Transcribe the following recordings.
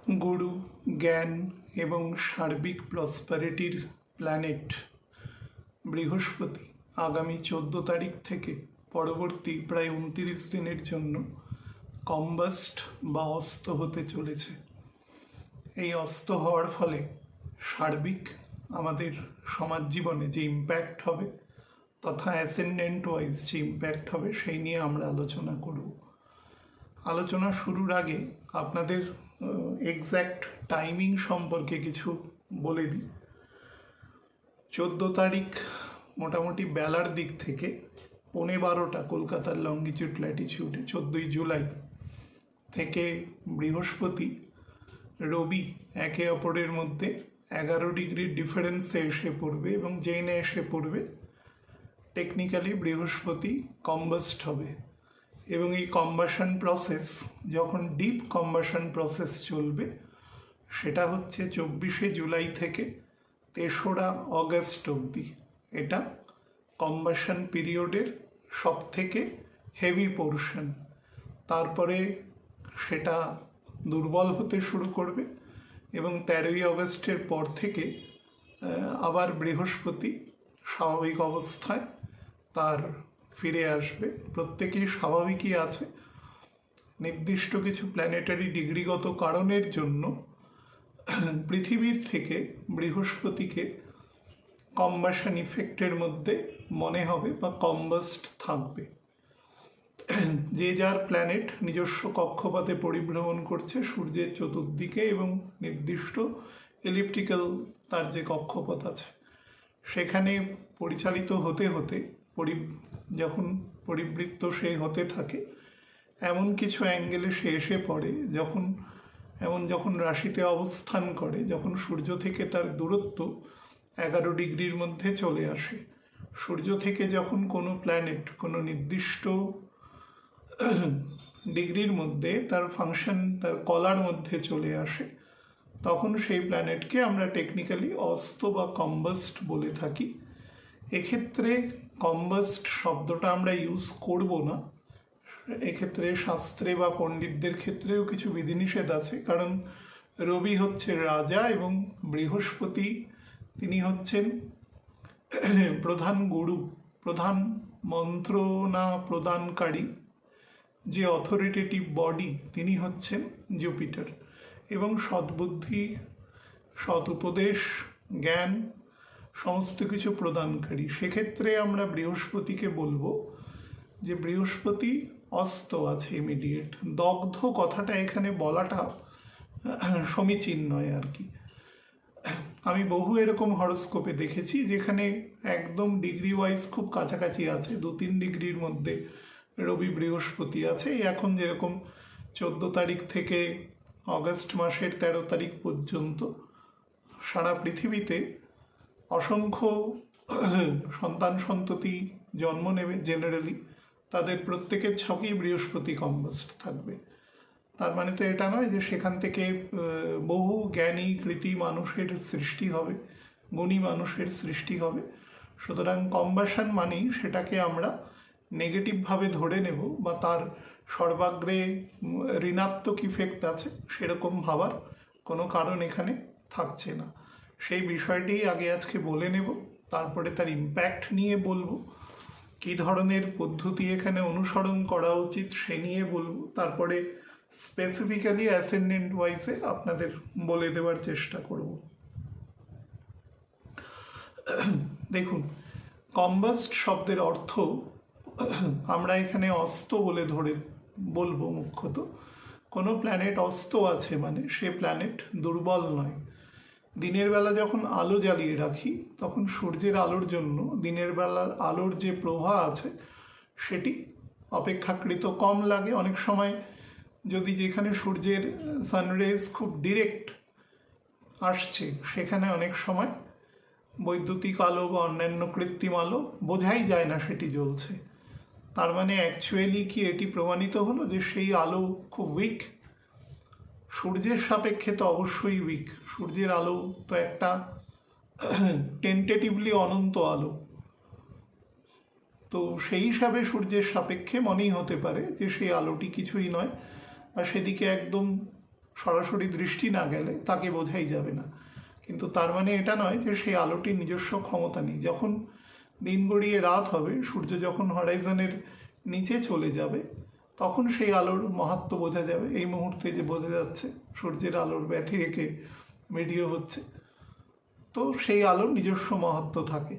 গুরু, জ্ঞান এবং সার্বিক প্রসপারিটির প্ল্যানেট বৃহস্পতি আগামী 14 তারিখ থেকে পরবর্তী প্রায় 29 দিনের জন্য কম্বাস্ট বা অস্ত হতে চলেছে। এই অস্ত হওয়ার ফলে সার্বিক আমাদের সমাজ জীবনে যে ইম্প্যাক্ট হবে তথা অ্যাসেন্ডেন্ট ওয়াইজ যে ইম্প্যাক্ট হবে সেই নিয়ে আমরা আলোচনা করব। আলোচনা শুরুর আগে আপনাদের এক্স্যাক্ট টাইমিং সম্পর্কে কিছু বলে দিই। 14 তারিখ মোটামুটি বেলার দিক থেকে 12:15 কলকাতার লঙ্গিটিউড ল্যাটিটিউডে 14 জুলাই থেকে বৃহস্পতি রবি একে অপরের মধ্যে 11 ডিগ্রির ডিফারেন্সে এসে পড়বে এবং যেই না এসে পড়বে টেকনিক্যালি বৃহস্পতি কম্বাস্ট হবে এবং এই কম্বাশন প্রসেস যখন ডিপ কম্বাশন প্রসেস চলবে সেটা হচ্ছে 24শে জুলাই থেকে 3রা অগস্ট অবধি। এটা কম্বাশন পিরিয়ডের সব থেকে হেভি পোর্শন। তারপরে সেটা দুর্বল হতে শুরু করবে এবং 13ই অগস্টের পর থেকে আবার বৃহস্পতি স্বাভাবিক অবস্থায় তার ফিরে আসবে। প্রত্যেকেই স্বাভাবিকই আছে, নির্দিষ্ট কিছু প্ল্যানেটারি ডিগ্রিগত কারণের জন্য পৃথিবীর থেকে বৃহস্পতিকে কম্বাশন ইফেক্টের মধ্যে মনে হবে বা কম্বাস্ট থাকবে। যে যার প্ল্যানেট নিজস্ব কক্ষপথে পরিভ্রমণ করছে সূর্যের চতুর্দিকে এবং নির্দিষ্ট এলিপ্টিক্যাল তার যে কক্ষপথ আছে সেখানে পরিচালিত হতে হতে যখন পরিবৃত্ত সে হতে থাকে এমন কিছু অ্যাঙ্গেলে সে এসে পড়ে যখন রাশিতে অবস্থান করে, যখন সূর্য থেকে তার দূরত্ব 11 ডিগ্রির মধ্যে চলে আসে। সূর্য থেকে যখন কোনো প্ল্যানেট কোনো নির্দিষ্ট ডিগ্রির মধ্যে তার ফাংশন তার কলার মধ্যে চলে আসে তখন সেই প্ল্যানেটকে আমরা টেকনিক্যালি অস্ত বা কম্বাস্ট বলে থাকি। এক্ষেত্রে কম্বাস্ট শব্দটা আমরা ইউজ করব না। এক্ষেত্রে শাস্ত্রে বা পণ্ডিতদের ক্ষেত্রেও কিছু বিধিনিষেধ আছে, কারণ রবি হচ্ছে রাজা এবং বৃহস্পতি তিনি হচ্ছেন প্রধান গুরু, প্রধান মন্ত্রণা প্রদানকারী যে অথরিটেটিভ বডি তিনি হচ্ছেন জুপিটার এবং সদ্বুদ্ধি, সৎ উপদেশ, জ্ঞান সমস্ত কিছু প্রদানকারী। সেক্ষেত্রে আমরা বৃহস্পতিকে বলবো যে বৃহস্পতি অস্ত আছে ইমিডিয়েট। দগ্ধ কথাটা এখানে বলাটা সমীচীন নয় আর কি। আমি বহু এরকম হরোস্কোপে দেখেছি যেখানে একদম ডিগ্রি ওয়াইজ খুব কাছাকাছি আছে, 2-3 ডিগ্রির মধ্যে রবি বৃহস্পতি আছে। এখন যেরকম 14 তারিখ থেকে অগস্ট মাসের 13 তারিখ পর্যন্ত সারা পৃথিবীতে অসংখ্য সন্তান সন্ততি জন্ম নেবে। জেনারেলি তাদের প্রত্যেকের ছকেই বৃহস্পতি কম্বাস্ট থাকবে। তার মানে তো এটা নয় যে সেখান থেকে বহু জ্ঞানী কৃতি মানুষের সৃষ্টি হবে, গুণী মানুষের সৃষ্টি হবে। সুতরাং কম্বাশন মানেই সেটাকে আমরা নেগেটিভভাবে ধরে নেব বা তার সর্বাগ্রে ঋণাত্মক ইফেক্ট আছে সেরকম ভাবার কোনো কারণ এখানে থাকছে না। সেই বিষয়টি আগে আজকে বলে নেব, তারপরে তার ইম্প্যাক্ট নিয়ে বলবো, কী ধরনের পদ্ধতি এখানে অনুসরণ করা উচিত সে নিয়ে বলবো, তারপরে স্পেসিফিক্যালি অ্যাসেন্ডেন্ট ওয়াইজে আপনাদের বলে দেওয়ার চেষ্টা করব। দেখুন, কম্বাস্ট শব্দের অর্থ আমরা এখানে অস্ত বলে ধরে বলবো। মুখ্যত কোনো প্ল্যানেট অস্ত আছে মানে সে প্ল্যানেট দুর্বল নয়। দিনের বেলা যখন আলো জ্বালিয়ে রাখি তখন সূর্যের আলোর জন্য দিনের বেলার আলোর যে প্রভা আছে সেটি অপেক্ষাকৃত কম লাগে। অনেক সময় যদি যেখানে সূর্যের সানরেজ খুব ডিরেক্ট আসছে সেখানে অনেক সময় বৈদ্যুতিক আলো বা অন্যান্য কৃত্রিম আলো বোঝাই যায় না সেটি জ্বলছে। তার মানে অ্যাকচুয়ালি কি এটি প্রমাণিত হলো যে সেই আলো খুব উইক? সূর্যের সাপেক্ষে তো অবশ্যই উইক। সূর্যের আলো তো একটা টেন্টেটিভলি অনন্ত আলো, তো সেই হিসাবে সূর্যের সাপেক্ষে মনেই হতে পারে যে সেই আলোটি কিছুই নয় বা সেদিকে একদম সরাসরি দৃষ্টি না গেলে তাকে বোঝাই যাবে না। কিন্তু তার মানে এটা নয় যে সেই আলোটির নিজস্ব ক্ষমতা নেই। যখন দিন গড়িয়ে রাত হবে, সূর্য যখন হরাইজনের নিচে চলে যাবে, তখন সেই আলোর মাহাত্ম্য বোঝা যাবে। এই মুহূর্তে যে বোঝা যাচ্ছে সূর্যের আলোর ব্যথি রেখে ভিডিও হচ্ছে, তো সেই আলোর নিজস্ব মাহাত্ম্য থাকে।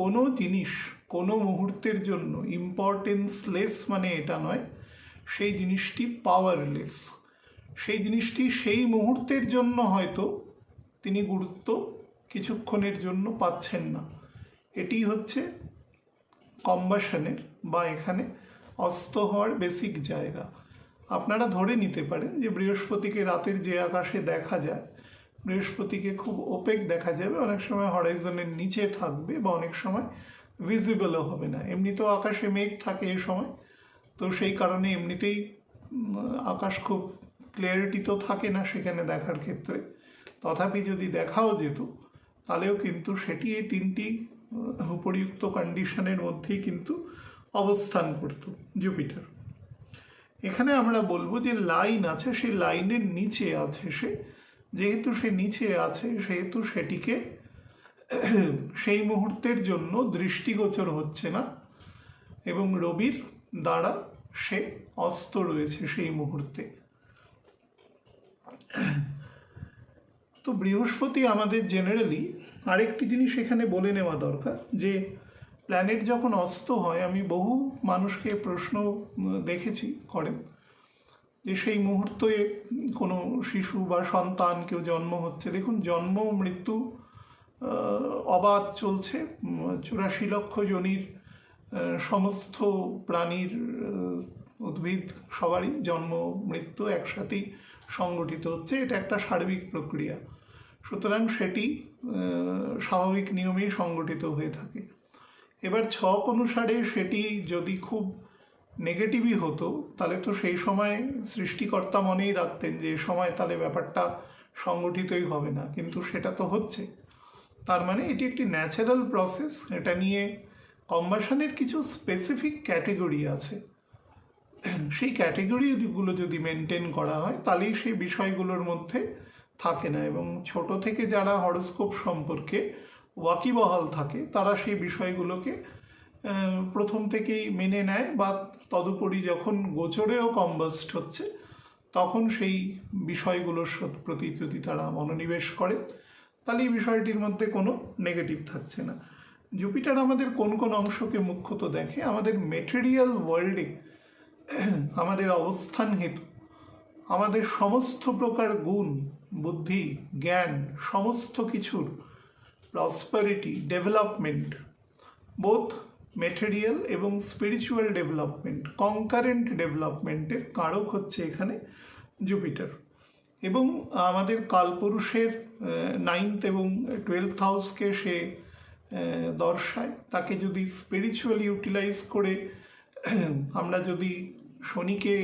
কোনো জিনিস কোনো মুহূর্তের জন্য ইম্পর্টেন্সলেস মানে এটা নয় সেই জিনিসটি পাওয়ারলেস। সেই জিনিসটি সেই মুহূর্তের জন্য হয়তো তিনি গুরুত্ব কিছুক্ষণের জন্য পাচ্ছেন না। এটি হচ্ছে কম্বাশনের বা এখানে অস্ত হওয়ার বেসিক জায়গা। আপনারা ধরে নিতে পারেন যে বৃহস্পতিকে রাতের যে আকাশে দেখা যায়, বৃহস্পতিকে খুব ওপেক দেখা যাবে, অনেক সময় হরাইজনের নিচে থাকবে বা অনেক সময় ভিজিবলও হবে না। এমনিতেও আকাশে মেঘ থাকে এ সময়, তো সেই কারণে এমনিতেই আকাশ খুব ক্লিয়ারিটি তো থাকে না সেখানে দেখার ক্ষেত্রে। তথাপি যদি দেখাও যেত তাহলেও কিন্তু সেটি এই তিনটি উপরিউক্ত কন্ডিশনের মধ্যেই কিন্তু অবস্থান করত জুপিটার। এখানে আমরা বলবো যে লাইন আছে, সেই লাইনের নিচে আছে সে। যেহেতু সে নিচে আছে সেহেতু সেটিকে সেই মুহূর্তের জন্য দৃষ্টিগোচর হচ্ছে না এবং রবির দ্বারা সে অস্ত রয়েছে সেই মুহূর্তে। তো বৃহস্পতি আমাদের জেনারেলি আরেকটি জিনিস এখানে বলে নেওয়া দরকার যে প্ল্যানেট যখন অস্ত হয়, আমি বহু মানুষকে প্রশ্ন দেখেছি করেন যে সেই মুহূর্তে কোনো শিশু বা সন্তান কেউ জন্ম হচ্ছে। দেখুন, জন্ম মৃত্যু অবাধ চলছে। 84 লক্ষ জনির সমস্ত প্রাণীর, উদ্ভিদ সবারই জন্ম মৃত্যু একসাথেই সংগঠিত হচ্ছে। এটা একটা সার্বিক প্রক্রিয়া, সুতরাং সেটি স্বাভাবিক নিয়মেই সংগঠিত হয়ে থাকে। এবার ছক অনুসারে সেটি যদি খুব নেগেটিভই হতো তাহলে তো সেই সময় সৃষ্টিকর্তা মনেই রাখতেন যে এ সময় তাহলে ব্যাপারটা সংগঠিতই হবে না, কিন্তু সেটা তো হচ্ছে। তার মানে এটি একটি ন্যাচারাল প্রসেস। এটা নিয়ে কম্বাশনের কিছু স্পেসিফিক ক্যাটেগরি আছে, সেই ক্যাটেগরিগুলো যদি মেনটেন করা হয় তাহলেই সেই বিষয়গুলোর মধ্যে থাকে না। এবং ছোট থেকে যারা হরোস্কোপ সম্পর্কে ওয়াকিবহাল থাকে তারা সেই বিষয়গুলোকে প্রথম থেকেই মেনে নেয়, বা তদুপরি যখন গোচরেও কম্বাস্ট হচ্ছে তখন সেই বিষয়গুলোর প্রতি যদি তারা মনোনিবেশ করে তাহলে এই বিষয়টির মধ্যে কোনো নেগেটিভ থাকছে না। জুপিটার আমাদের কোন কোন অংশকে মুখ্যত দেখে? আমাদের মেটেরিয়াল ওয়ার্ল্ডে আমাদের অবস্থান হেতু আমাদের সমস্ত প্রকার গুণ, বুদ্ধি, জ্ঞান, সমস্ত কিছুর প্রসপারিটি, ডেভেলপমেন্ট, বোথ মেটেরিয়াল এবং স্পিরিচুয়াল ডেভেলপমেন্ট, কনকারেন্ট ডেভেলপমেন্টের কারক হচ্ছে এখানে জুপিটার। এবং আমাদের কালপুরুষের 9th এবং 12th হাউসকে সে দর্শায়। তাকে যদি স্পিরিচুয়াল ইউটিলাইজ করে আমরা যদি শনিকে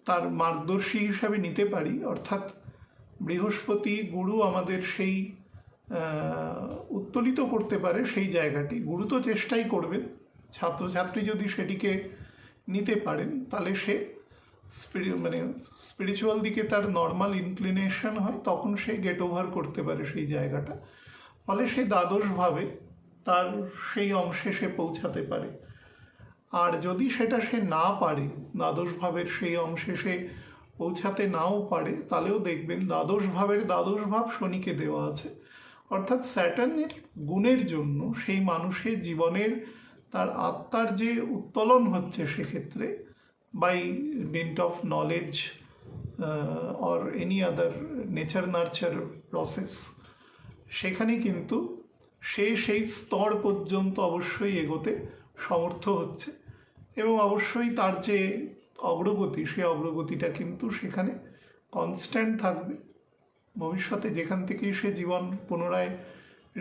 তার মার্গদর্শী হিসাবে নিতে পারি, অর্থাৎ বৃহস্পতি গুরু আমাদের সেই উত্তোলিত করতে পারে সেই জায়গাটি। গুরু তো চেষ্টাই করবেন, ছাত্রছাত্রী যদি সেটিকে নিতে পারেন তাহলে সে স্পিরিচুয়াল দিকে তার নর্মাল ইনক্লিনেশন হয়, তখন সে গেট ওভার করতে পারে সেই জায়গাটা। ফলে সে দ্বাদশভাবে তার সেই অংশে সে পৌঁছাতে পারে। আর যদি সেটা সে না পারে, দ্বাদশ ভাবের সেই অংশে সে পৌঁছাতে নাও পারে, তাহলেও দেখবেন দ্বাদশ ভাব শনিকে দেওয়া আছে। অর্থাৎ স্যাটার্নের গুণের জন্য সেই মানুষের জীবনের তার আত্মার যে উত্তোলন হচ্ছে সেক্ষেত্রে by dint of knowledge or any other nature nurture process, সেখানে কিন্তু সে সেই স্তর পর্যন্ত অবশ্যই এগোতে সমর্থ হচ্ছে। এবং অবশ্যই তার যে অগ্রগতি, সেই অগ্রগতিটা কিন্তু সেখানে কনস্ট্যান্ট থাকবে। ভবিষ্যতে যেখান থেকেই সে জীবন পুনরায়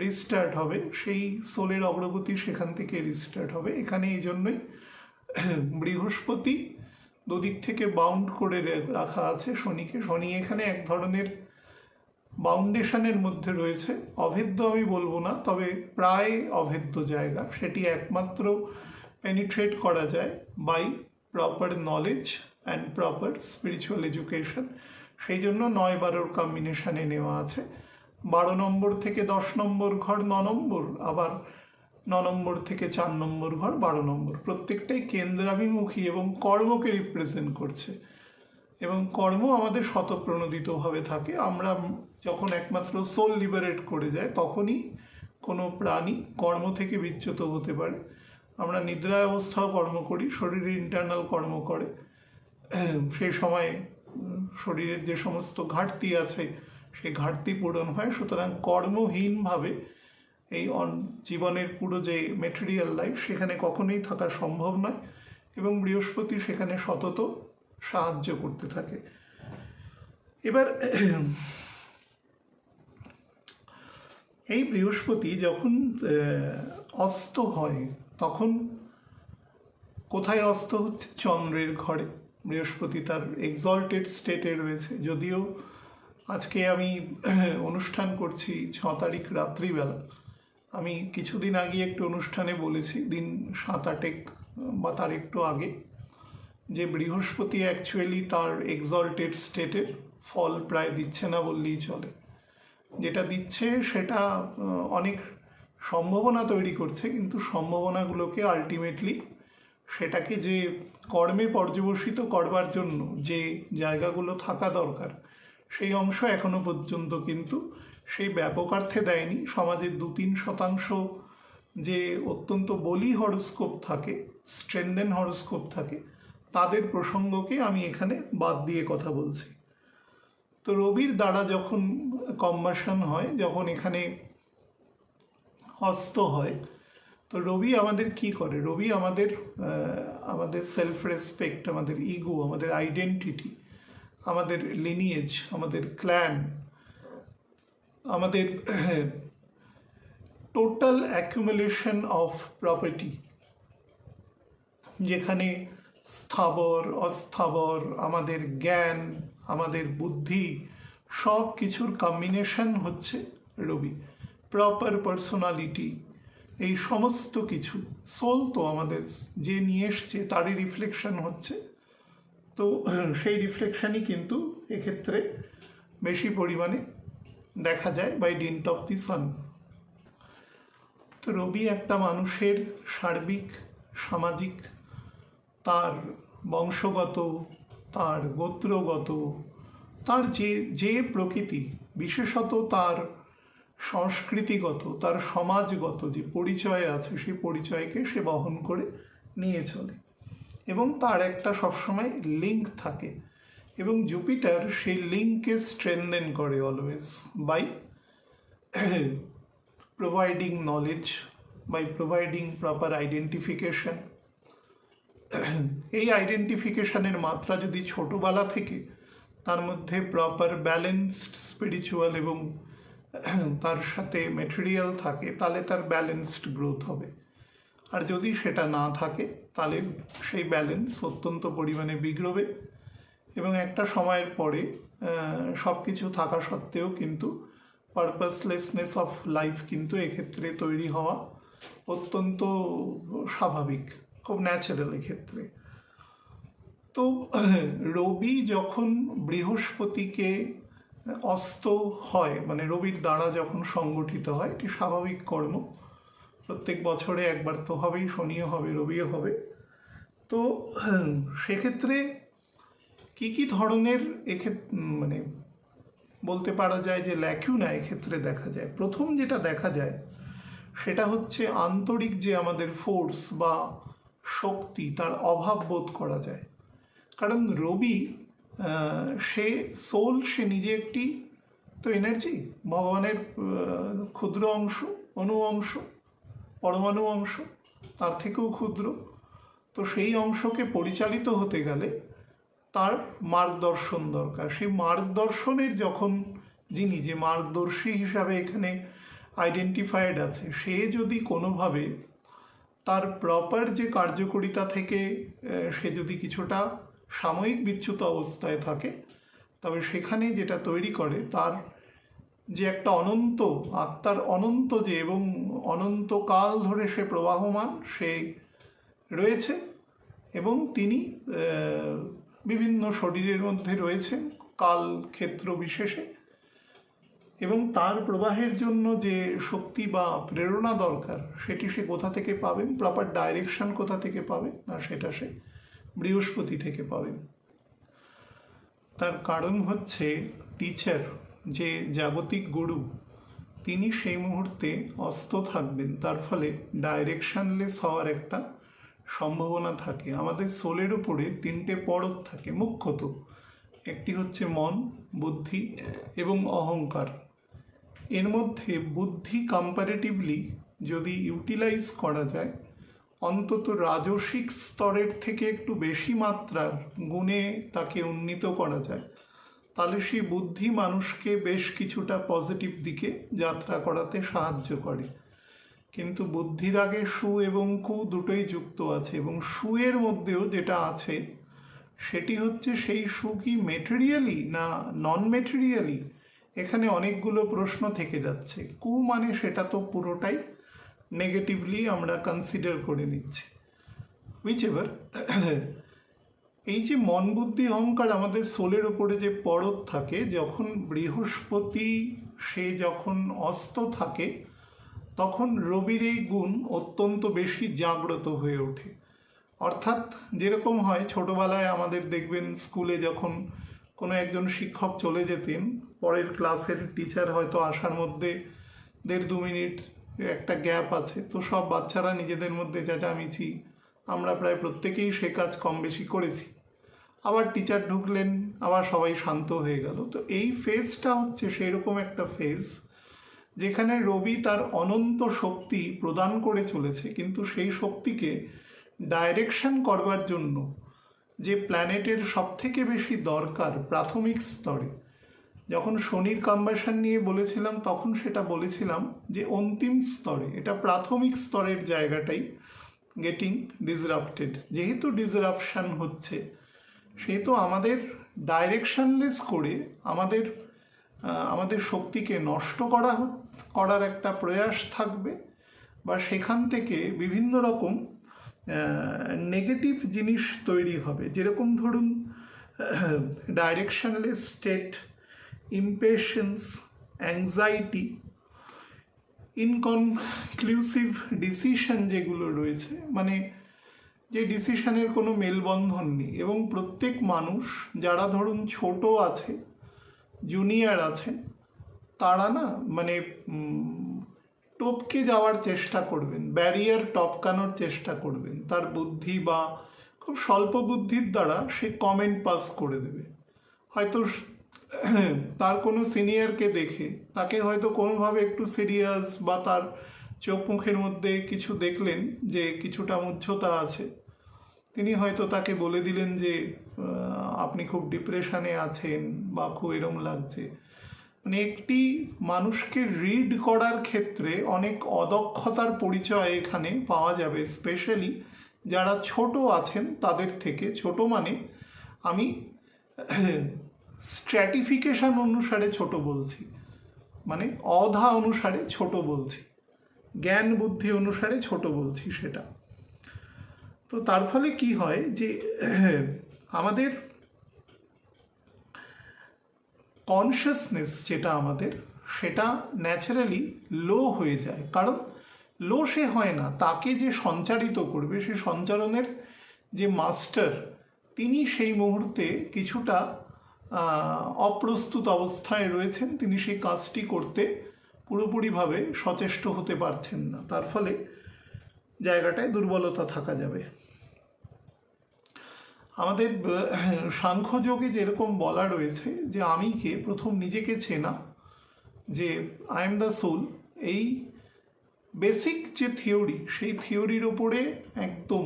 রিস্টার্ট হবে, সেই সোলের অগ্রগতি সেখান থেকে রিস্টার্ট হবে। এখানে এই জন্যই বৃহস্পতি দুদিক থেকে বাউন্ড করে রাখা আছে শনিকে। শনি এখানে এক ধরনের বাউন্ডেশনের মধ্যে রয়েছে, অভেদ্য আমি বলবো না, তবে প্রায় অভেদ্য জায়গা। সেটি একমাত্র পেনিট্রেট করা যায় by proper knowledge and proper spiritual education. সেই জন্য 9-12 কম্বিনেশনে নেওয়া আছে। 12 নম্বর থেকে 10 নম্বর ঘর 9 নম্বর, আবার 9 নম্বর থেকে 4 নম্বর ঘর 12 নম্বর। প্রত্যেকটাই কেন্দ্রাভিমুখী এবং কর্মকে রিপ্রেজেন্ট করছে, এবং কর্ম আমাদের স্বতঃপ্রণোদিতভাবে থাকে। আমরা যখন একমাত্র সোল লিবারেট করে যায় তখনই কোনো প্রাণী কর্ম থেকে বিচ্যুত হতে পারে। আমরা নিদ্রায় অবস্থাও কর্ম করি, শরীরের ইন্টারনাল কর্ম করে। সেই সময় শরীরের যে সমস্ত ঘাটতি আছে সেই ঘাটতি পূরণ হয়। সুতরাং কর্মহীনভাবে এই জীবনের পুরো যে মেটেরিয়াল লাইফ সেখানে কখনোই থাকা সম্ভব নয়, এবং বৃহস্পতি সেখানে সতত সাহায্য করতে থাকে। এবার এই বৃহস্পতি যখন অস্ত হয় তখন কোথায় অস্ত হচ্ছে? চন্দ্রের ঘরে। বৃহস্পতি তার এক্সল্টেড স্টেটে রয়েছে। যদিও আজকে আমি অনুষ্ঠান করছি 6 তারিখ রাত্রিবেলা, আমি কিছুদিন আগে একটু অনুষ্ঠানে বলেছি, দিন 7-8 বা তার একটু আগে, যে বৃহস্পতি অ্যাকচুয়ালি তার এক্সল্টেড স্টেটের ফল প্রায় দিচ্ছে না বললেই চলে। যেটা দিচ্ছে সেটা অনেক সম্ভাবনা তৈরি করছে, কিন্তু সম্ভাবনাগুলোকে আলটিমেটলি সেটাকে যে কর্মে পর্যবসিত করবার জন্য যে জায়গাগুলো থাকা দরকার সেই অংশ এখনো পর্যন্ত কিন্তু সেই ব্যাপকার্থে দেয়নি। সমাজের 2-3% যে অত্যন্ত বলি হরোস্কোপ থাকে, স্ট্রেনদেন হরোস্কোপ থাকে, তাদের প্রসঙ্গকে আমি এখানে বাদ দিয়ে কথা বলছি। তো রবির দ্বারা যখন কম্বাসন হয়, যখন এখানে হস্ত হয়, তো রবি আমাদের কি করে? রবি আমাদের সেলফ রেসপেক্ট, আমাদের ইগো, আমাদের আইডেন্টিটি, আমাদের লিনিয়েজ, আমাদের ক্ল্যান, আমাদের টোটাল অ্যাকুমুলেশন অফ প্রপার্টি, যেখানে স্থাবর অস্থাবর, আমাদের জ্ঞান, আমাদের বুদ্ধি, সব কিছুর কম্বিনেশন হচ্ছে রবি। প্রপার পার্সোনালিটি, এই সমস্ত কিছু সোল তো আমাদের যে নিয়ে এসছে তারই রিফ্লেকশন হচ্ছে। তো সেই রিফ্লেকশনই কিন্তু এক্ষেত্রে বেশি পরিমাণে দেখা যায় বাই ডিন্ট অফ দি সান। তো রবি একটা মানুষের সার্বিক সামাজিক, তার বংশগত, তার গোত্রগত, তার যে প্রকৃতি, বিশেষত তার সংস্কৃতিগত, তার সমাজগত যে পরিচয় আছে সেই পরিচয়কে সে বহন করে নিয়ে চলে, এবং তার একটা সবসময় লিঙ্ক থাকে, এবং জুপিটার সেই লিঙ্ককে স্ট্রেনদেন করে always by providing knowledge, by providing proper identification. এই আইডেন্টিফিকেশনের মাত্রা যদি ছোটোবেলা থেকে তার মধ্যে প্রপার ব্যালেন্সড স্পিরিচুয়াল এবং তার সাথে মেটেরিয়াল থাকে, তাহলে তার ব্যালেন্সড গ্রোথ হবে। আর যদি সেটা না থাকে তাহলে সেই ব্যালেন্স অত্যন্ত পরিমাণে বিগড়বে, এবং একটা সময়ের পরে সব কিছু থাকা সত্ত্বেও কিন্তু পারপাসলেসনেস অফ লাইফ কিন্তু এক্ষেত্রে তৈরি হওয়া অত্যন্ত স্বাভাবিক, খুব ন্যাচারাল এক্ষেত্রে। তো রবি যখন বৃহস্পতিকে অস্ত হয়, মানে রবির দ্বারা যখন সংগঠিত হয়, এটি স্বাভাবিক কর্ম, প্রত্যেক বছরে একবার তো হবেই, শনিও হবে, রবিও হবে। তো সেক্ষেত্রে কি ধরনের মানে বলতে পারা যায় যে ল্যাকিউনা এক্ষেত্রে দেখা যায়? প্রথম যেটা দেখা যায় সেটা হচ্ছে আন্তরিক যে আমাদের ফোর্স বা শক্তি, তার অভাব বোধ করা যায়। কারণ রবি সে সোল, সে নিজে একটি তো এনার্জি, ভগবানের ক্ষুদ্র অংশ, অণু অংশ, পরমাণু অংশ, তার থেকেও ক্ষুদ্র। তো সেই অংশকে পরিচালিত হতে গেলে তার মার্গদর্শন দরকার। সেই মার্গদর্শনের যখন যিনি যে মার্গদর্শী হিসাবে এখানে আইডেন্টিফাইড আছে, সে যদি কোনোভাবে তার প্রপার যে কার্যকরিতা থেকে সে যদি কিছুটা সাময়িক বিচ্যুত অবস্থায় থাকে, তবে সেখানে যেটা তৈরি করে তার যে একটা অনন্ত আত্মার অনন্ত যে, এবং অনন্তকাল ধরে সে প্রবাহমান, সে রয়েছে, এবং তিনি বিভিন্ন শরীরের মধ্যে রয়েছেন কাল ক্ষেত্র বিশেষে, এবং তার প্রবাহের জন্য যে শক্তি বা প্রেরণা দরকার সেটি সে কোথা থেকে পাবেন, প্রপার ডাইরেকশন কোথা থেকে পাবেন, না সেটা সে বৃহস্পতি থেকে পাবেন। তার কারণ হচ্ছে টিচার, যে জাগতিক গুরু, তিনি সেই মুহূর্তে অস্ত থাকবেন, তার ফলে ডাইরেকশনলেস হওয়ার একটা সম্ভাবনা থাকে। আমাদের সোলের উপরে 3টে পরত থাকে মুখ্যত, একটি হচ্ছে মন, বুদ্ধি এবং অহংকার। এর মধ্যে বুদ্ধি কম্পারেটিভলি যদি ইউটিলাইজ করা যায়, অন্তত রাজসিক স্তরের থেকে একটু বেশি মাত্রার গুণে তাকে উন্নীত করা যায়, তাহলে সেই বুদ্ধি মানুষকে বেশ কিছুটা পজিটিভ দিকে যাত্রা করাতে সাহায্য করে। কিন্তু বুদ্ধির আগে সু এবং কু দুটোই যুক্ত আছে, এবং সুয়ের মধ্যেও যেটা আছে সেটি হচ্ছে সেই সু কি মেটেরিয়ালি না নন মেটেরিয়ালি, এখানে অনেকগুলো প্রশ্ন থেকে যাচ্ছে। কু মানে সেটা তো পুরোটাই নেগেটিভলি আমরা কনসিডার করে নিচ্ছি। হুইচ এভার, এই যে মন বুদ্ধি অহংকার আমাদের সোলের উপরে যে পরত থাকে, যখন বৃহস্পতি সে যখন অস্ত থাকে তখন রবির এই গুণ অত্যন্ত বেশি জাগ্রত হয়ে ওঠে। অর্থাৎ যেরকম হয় ছোটোবেলায় আমাদের দেখবেন স্কুলে যখন কোনো একজন শিক্ষক চলে যেতেন, পরের ক্লাসের টিচার হয়তো আসার মধ্যে 1.5-2 মিনিট একটা গ্যাপ আছে, তো সব বাচ্চারা নিজেদের মধ্যে চেঁচামেচি, আমরা প্রায় প্রত্যেকেই সে কাজ কম বেশি করেছি। আবার টিচার ঢুকলেন, আবার সবাই শান্ত হয়ে গেল। তো এই ফেজটা হচ্ছে সেই রকম একটা ফেজ যেখানে রবি তার অনন্ত শক্তি প্রদান করে চলেছে, কিন্তু সেই শক্তিকে ডাইরেকশন করবার জন্য যে প্ল্যানেটের সবথেকে বেশি দরকার প্রাথমিক স্তরে, যখন শনির কম্বাসন নিয়ে বলেছিলাম তখন সেটা বলেছিলাম যে অন্তিম স্তরে, এটা প্রাথমিক স্তরের জায়গাটাই গেটিং ডিসরাপ্টেড। যেহেতু ডিসরাপশন হচ্ছে, সেহেতু আমাদের ডাইরেকশনলেস করে আমাদের শক্তিকে নষ্ট করার একটা প্রয়াস থাকবে, বা সেখান থেকে বিভিন্ন রকম নেগেটিভ জিনিস তৈরি হবে। যেরকম ধরুন ডাইরেকশনলেস স্টেট, ইমপেশেন্স, অ্যাংজাইটি, ইনকনক্লুসিভ ডিসিশন যেগুলো রয়েছে, মানে যে ডিসিশনের কোনো মেলবন্ধন নেই। এবং প্রত্যেক মানুষ যারা ধরুন ছোট আছে, জুনিয়র আছেন, তারা না মানে টপকে যাওয়ার চেষ্টা করবেন, ব্যারিয়ার টপকানোর চেষ্টা করবেন। তার বুদ্ধি বা খুব স্বল্প বুদ্ধির দ্বারা সে কমেন্ট পাস করে দেবে। হয়তো তার কোনো সিনিয়রকে দেখে তাকে হয়তো কোনোভাবে একটু সিরিয়াস, বা তার চোখ মুখের মধ্যে কিছু দেখলেন যে কিছুটা মুহ্যতা আছে, তিনি হয়তো তাকে বলে দিলেন যে আপনি খুব ডিপ্রেশনে আছেন বা খুব এরম লাগছে। মানে একটি মানুষকে রিড করার ক্ষেত্রে অনেক অদক্ষতার পরিচয় এখানে পাওয়া যাবে, স্পেশালি যারা ছোট আছেন তাদের থেকে। ছোট মানে আমি স্ট্র্যাটিফিকেশন অনুসারে ছোট বলছি, মানে অধা অনুসারে ছোট বলছি, জ্ঞান বুদ্ধি অনুসারে ছোট বলছি সেটা। তো তার ফলে কি হয় যে আমাদের কনসিয়াসনেস যেটা আমাদের, সেটা ন্যাচারালি লো হয়ে যায়। কারণ লো সে হয় না, তাকে যে সঞ্চারিত করবে, সে সঞ্চারণের যে মাস্টার, তিনি সেই মুহূর্তে কিছুটা অপ্রস্তুত অবস্থায় রয়েছেন, তিনি সেই কাজটি করতে পুরোপুরিভাবে সচেষ্ট হতে পারছেন না। তার ফলে জায়গাটায় দুর্বলতা থাকা যাবে। আমাদের সাংখ্যযোগে যেরকম বলা রয়েছে যে আমি কে, প্রথম নিজেকে চেনা, যে আই এম দ্য সোল, এই বেসিক যে থিওরি, সেই থিওরির ওপরে একদম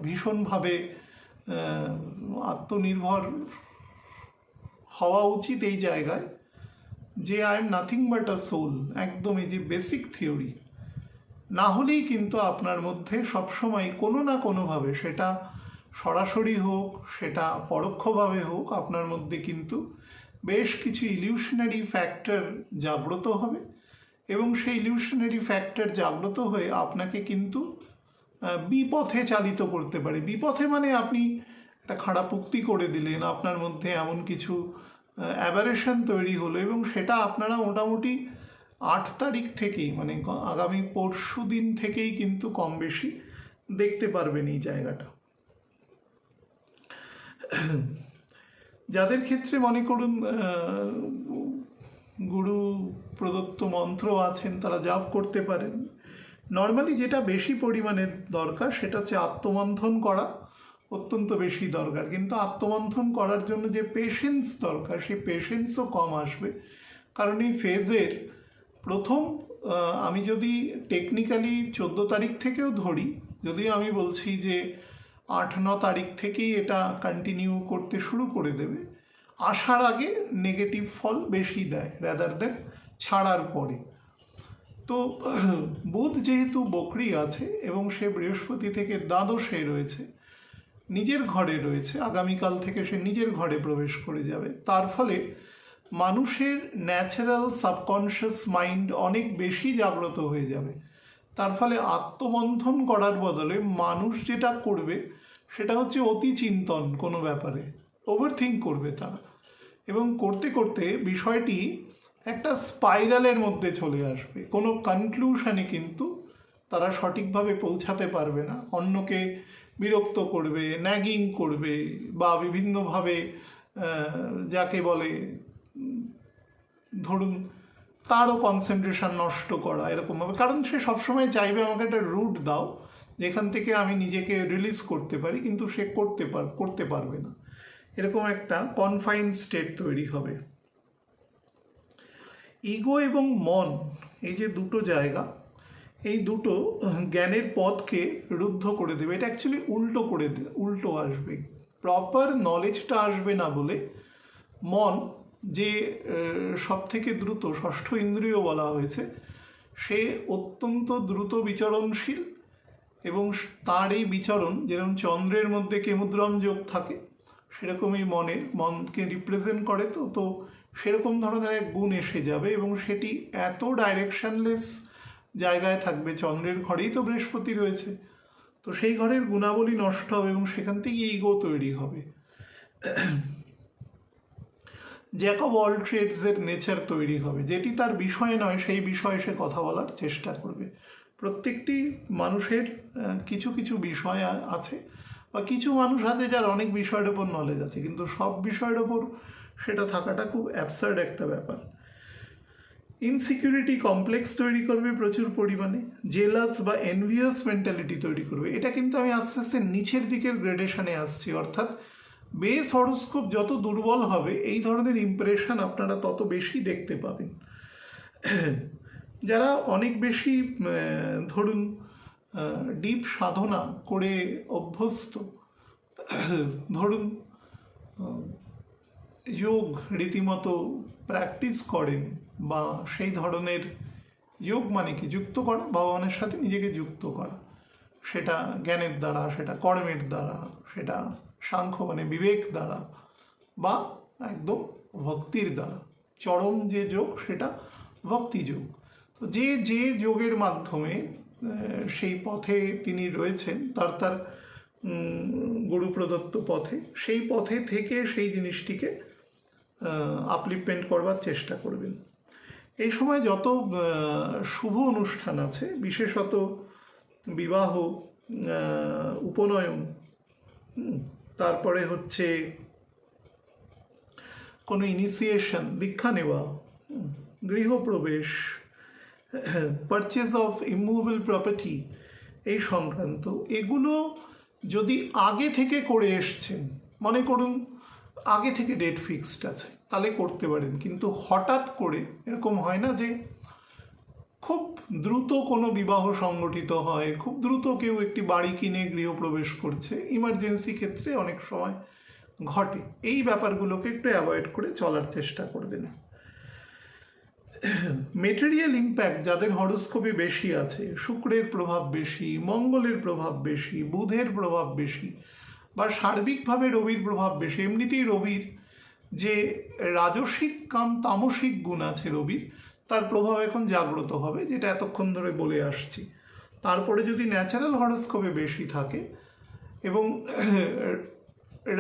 ভীষণভাবে আত্মনির্ভর হওয়া উচিত এই জায়গায়, যে I am nothing but a soul, একদম এই যে বেসিক থিওরি। না হলেই কিন্তু আপনার মধ্যে সবসময় কোনো না কোনোভাবে, সেটা সরাসরি হোক সেটা পরোক্ষভাবে হোক, আপনার মধ্যে কিন্তু বেশ কিছু ইলিউশনারি ফ্যাক্টর জাগ্রত হবে, এবং সেই ইলিউশনারি ফ্যাক্টর জাগ্রত হয়ে আপনাকে কিন্তু বিপথে চালিত করতে পারে। বিপথে মানে আপনি একটা খারাপ উক্তি করে দিলেন, আপনার মধ্যে এমন কিছু অ্যাবারেশন তৈরি হলো, এবং সেটা আপনারা মোটামুটি 8 তারিখ থেকেই, মানে আগামী পরশু দিন থেকেই কিন্তু কম বেশি দেখতে পারবেন এই জায়গাটা। যাদের ক্ষেত্রে মনে করুন গুরু প্রদত্ত মন্ত্র আছেন, তারা জপ করতে পারেন। নর্মালি যেটা বেশি পরিমাণে দরকার সেটা হচ্ছে আত্মমন্থন করা, অত্যন্ত বেশি দরকার। কিন্তু আত্মমন্থন করার জন্য যে পেশেন্স দরকার, সেই পেশেন্সও কম আসবে। কারণ এই ফেজের প্রথম, আমি যদি টেকনিক্যালি 14 তারিখ থেকেও ধরি, যদিও আমি বলছি যে 8-9 তারিখ থেকেই এটা কন্টিনিউ করতে শুরু করে দেবে, আসার আগে নেগেটিভ ফল বেশি দেয় রাদার দেন ছাড়ার পরে। তো বুধ যেহেতু বকরি আছে এবং সে বৃহস্পতি থেকে দ্বাদশে রয়েছে, নিজের ঘরে রয়েছে, আগামীকাল থেকে সে নিজের ঘরে প্রবেশ করে যাবে। তার ফলে মানুষের ন্যাচারাল সাবকনশিয়াস মাইন্ড অনেক বেশি জাগ্রত হয়ে যাবে। তার ফলে আত্মমন্থন করার বদলে মানুষ যেটা করবে সেটা হচ্ছে অতি চিন্তন কোনো ব্যাপারে, ওভারথিঙ্ক করবে তারা, এবং করতে করতে বিষয়টি একটা স্পাইরালের মধ্যে চলে আসবে। কোনো কনক্লুশনে কিন্তু তারা সঠিকভাবে পৌঁছাতে পারবে না, অন্যকে বিরক্ত করবে, ন্যাগিং করবে, বা বিভিন্নভাবে যাকে বলে ধরুন তারও কনসেন্ট্রেশন নষ্ট করা, এরকমভাবে। কারণ সে সবসময় চাইবে আমাকে একটা রুট দাও যেখান থেকে আমি নিজেকে রিলিজ করতে পারি, কিন্তু সে করতে পারবে না। এরকম একটা কনফাইন্ড স্টেট তৈরি হবে। ইগো এবং মন, এই যে দুটো জায়গা, এই দুটো জ্ঞানের পথকে রুদ্ধ করে দেবে। এটা অ্যাকচুয়ালি উল্টো আসবে, প্রপার নলেজটা আসবে না বলে মন, যে সব থেকে দ্রুত ষষ্ঠ ইন্দ্রিয় বলা হয়েছে, সে অত্যন্ত দ্রুত বিচরণশীল, এবং তার এই বিচরণ যেরকম চন্দ্রের মধ্যে কেমুদ্রম যোগ থাকে, সেরকমই মনকে রিপ্রেজেন্ট করে। তো সেরকম ধরনের এক গুণ এসে যাবে, এবং সেটি এত ডাইরেকশনলেস জায়গায় থাকবে। চন্দ্রের ঘরেই তো বৃহস্পতি রয়েছে, তো সেই ঘরের গুণাবলী নষ্ট হবে, এবং সেখান থেকে ইগো তৈরি হবে। জ্যাক অব অল ট্রেডসের নেচার তৈরি হবে, যেটি তার বিষয় নয় সেই বিষয়ে সে কথা বলার চেষ্টা করবে। প্রত্যেকটি মানুষের কিছু কিছু বিষয় আছে, বা কিছু মানুষ আছে যার অনেক বিষয়ের ওপর নলেজ আছে, কিন্তু সব বিষয়ের ওপর সেটা থাকাটা খুব অ্যাবসার্ড একটা ব্যাপার। ইনসিকিউরিটি কমপ্লেক্স তৈরি করবে প্রচুর পরিমাণে, জেলাস বা এনভিয়াস মেন্টালিটি তৈরি করবে। এটা কিন্তু আমি আস্তে আস্তে নিচের দিকের গ্রেডেশনে আসছি, অর্থাৎ বেস হরোস্কোপ যত দুর্বল হবে এই ধরনের ইমপ্রেশন আপনারা তত বেশি দেখতে পাবেন। যারা অনেক বেশি ধরুন ডিপ সাধনা করে অভ্যস্ত, ধরুন যোগ রীতিমতো প্র্যাকটিস করেন, বা সেই ধরনের যোগ মানে কি, যুক্ত করা, ভগবানের সাথে নিজেকে যুক্ত করা, সেটা জ্ঞানের দ্বারা, সেটা কর্মের দ্বারা, সেটা সাংখ্য মানে বিবেক দ্বারা, বা একদম ভক্তির দ্বারা। চরম যে যোগ সেটা ভক্তি যোগ। তো যে যোগের মাধ্যমে সেই পথে তিনি রয়েছেন, তার গুরু প্রদত্ত পথে, সেই পথে থেকে সেই জিনিসটিকে আপলিফমেন্ট করবার চেষ্টা করবেন। এই সময় যত শুভ অনুষ্ঠান আছে, বিশেষত বিবাহ, উপনয়ন, তারপরে হচ্ছে কোনো ইনিশিয়েশন, দীক্ষা নেওয়া, গৃহপ্রবেশ, পারচেজ অফ ইমুভেবল প্রপার্টি, এই সংক্রান্ত এগুলো যদি আগে থেকে করে এসছেন, মনে করুন আগে থেকে ডেট ফিক্সড আছে, তাহলে করতে পারেন। কিন্তু হঠাৎ করে এরকম হয় না যে খুব দ্রুত কোনো বিবাহ সংগঠিত হয়, খুব দ্রুত কেউ একটি বাড়ি কিনে গৃহপ্রবেশ করছে, ইমার্জেন্সি ক্ষেত্রে অনেক সময় ঘটে। এই ব্যাপারগুলোকে একটু অ্যাভয়েড করে চলার চেষ্টা করবেন। মেটেরিয়াল ইম্প্যাক্ট যাদের হরোস্কোপে বেশি আছে, শুক্রের প্রভাব বেশি, মঙ্গলের প্রভাব বেশি, বুধের প্রভাব বেশি, বা সার্বিকভাবে রবির প্রভাব বেশি। এমনিতেই রবির যে রাজসিক কাম তামসিক গুণ আছে রবির, তার প্রভাব এখন জাগ্রত হবে, যেটা এতক্ষণ ধরে বলে আসছি। তারপরে যদি ন্যাচারাল হরোস্কোপে বেশি থাকে, এবং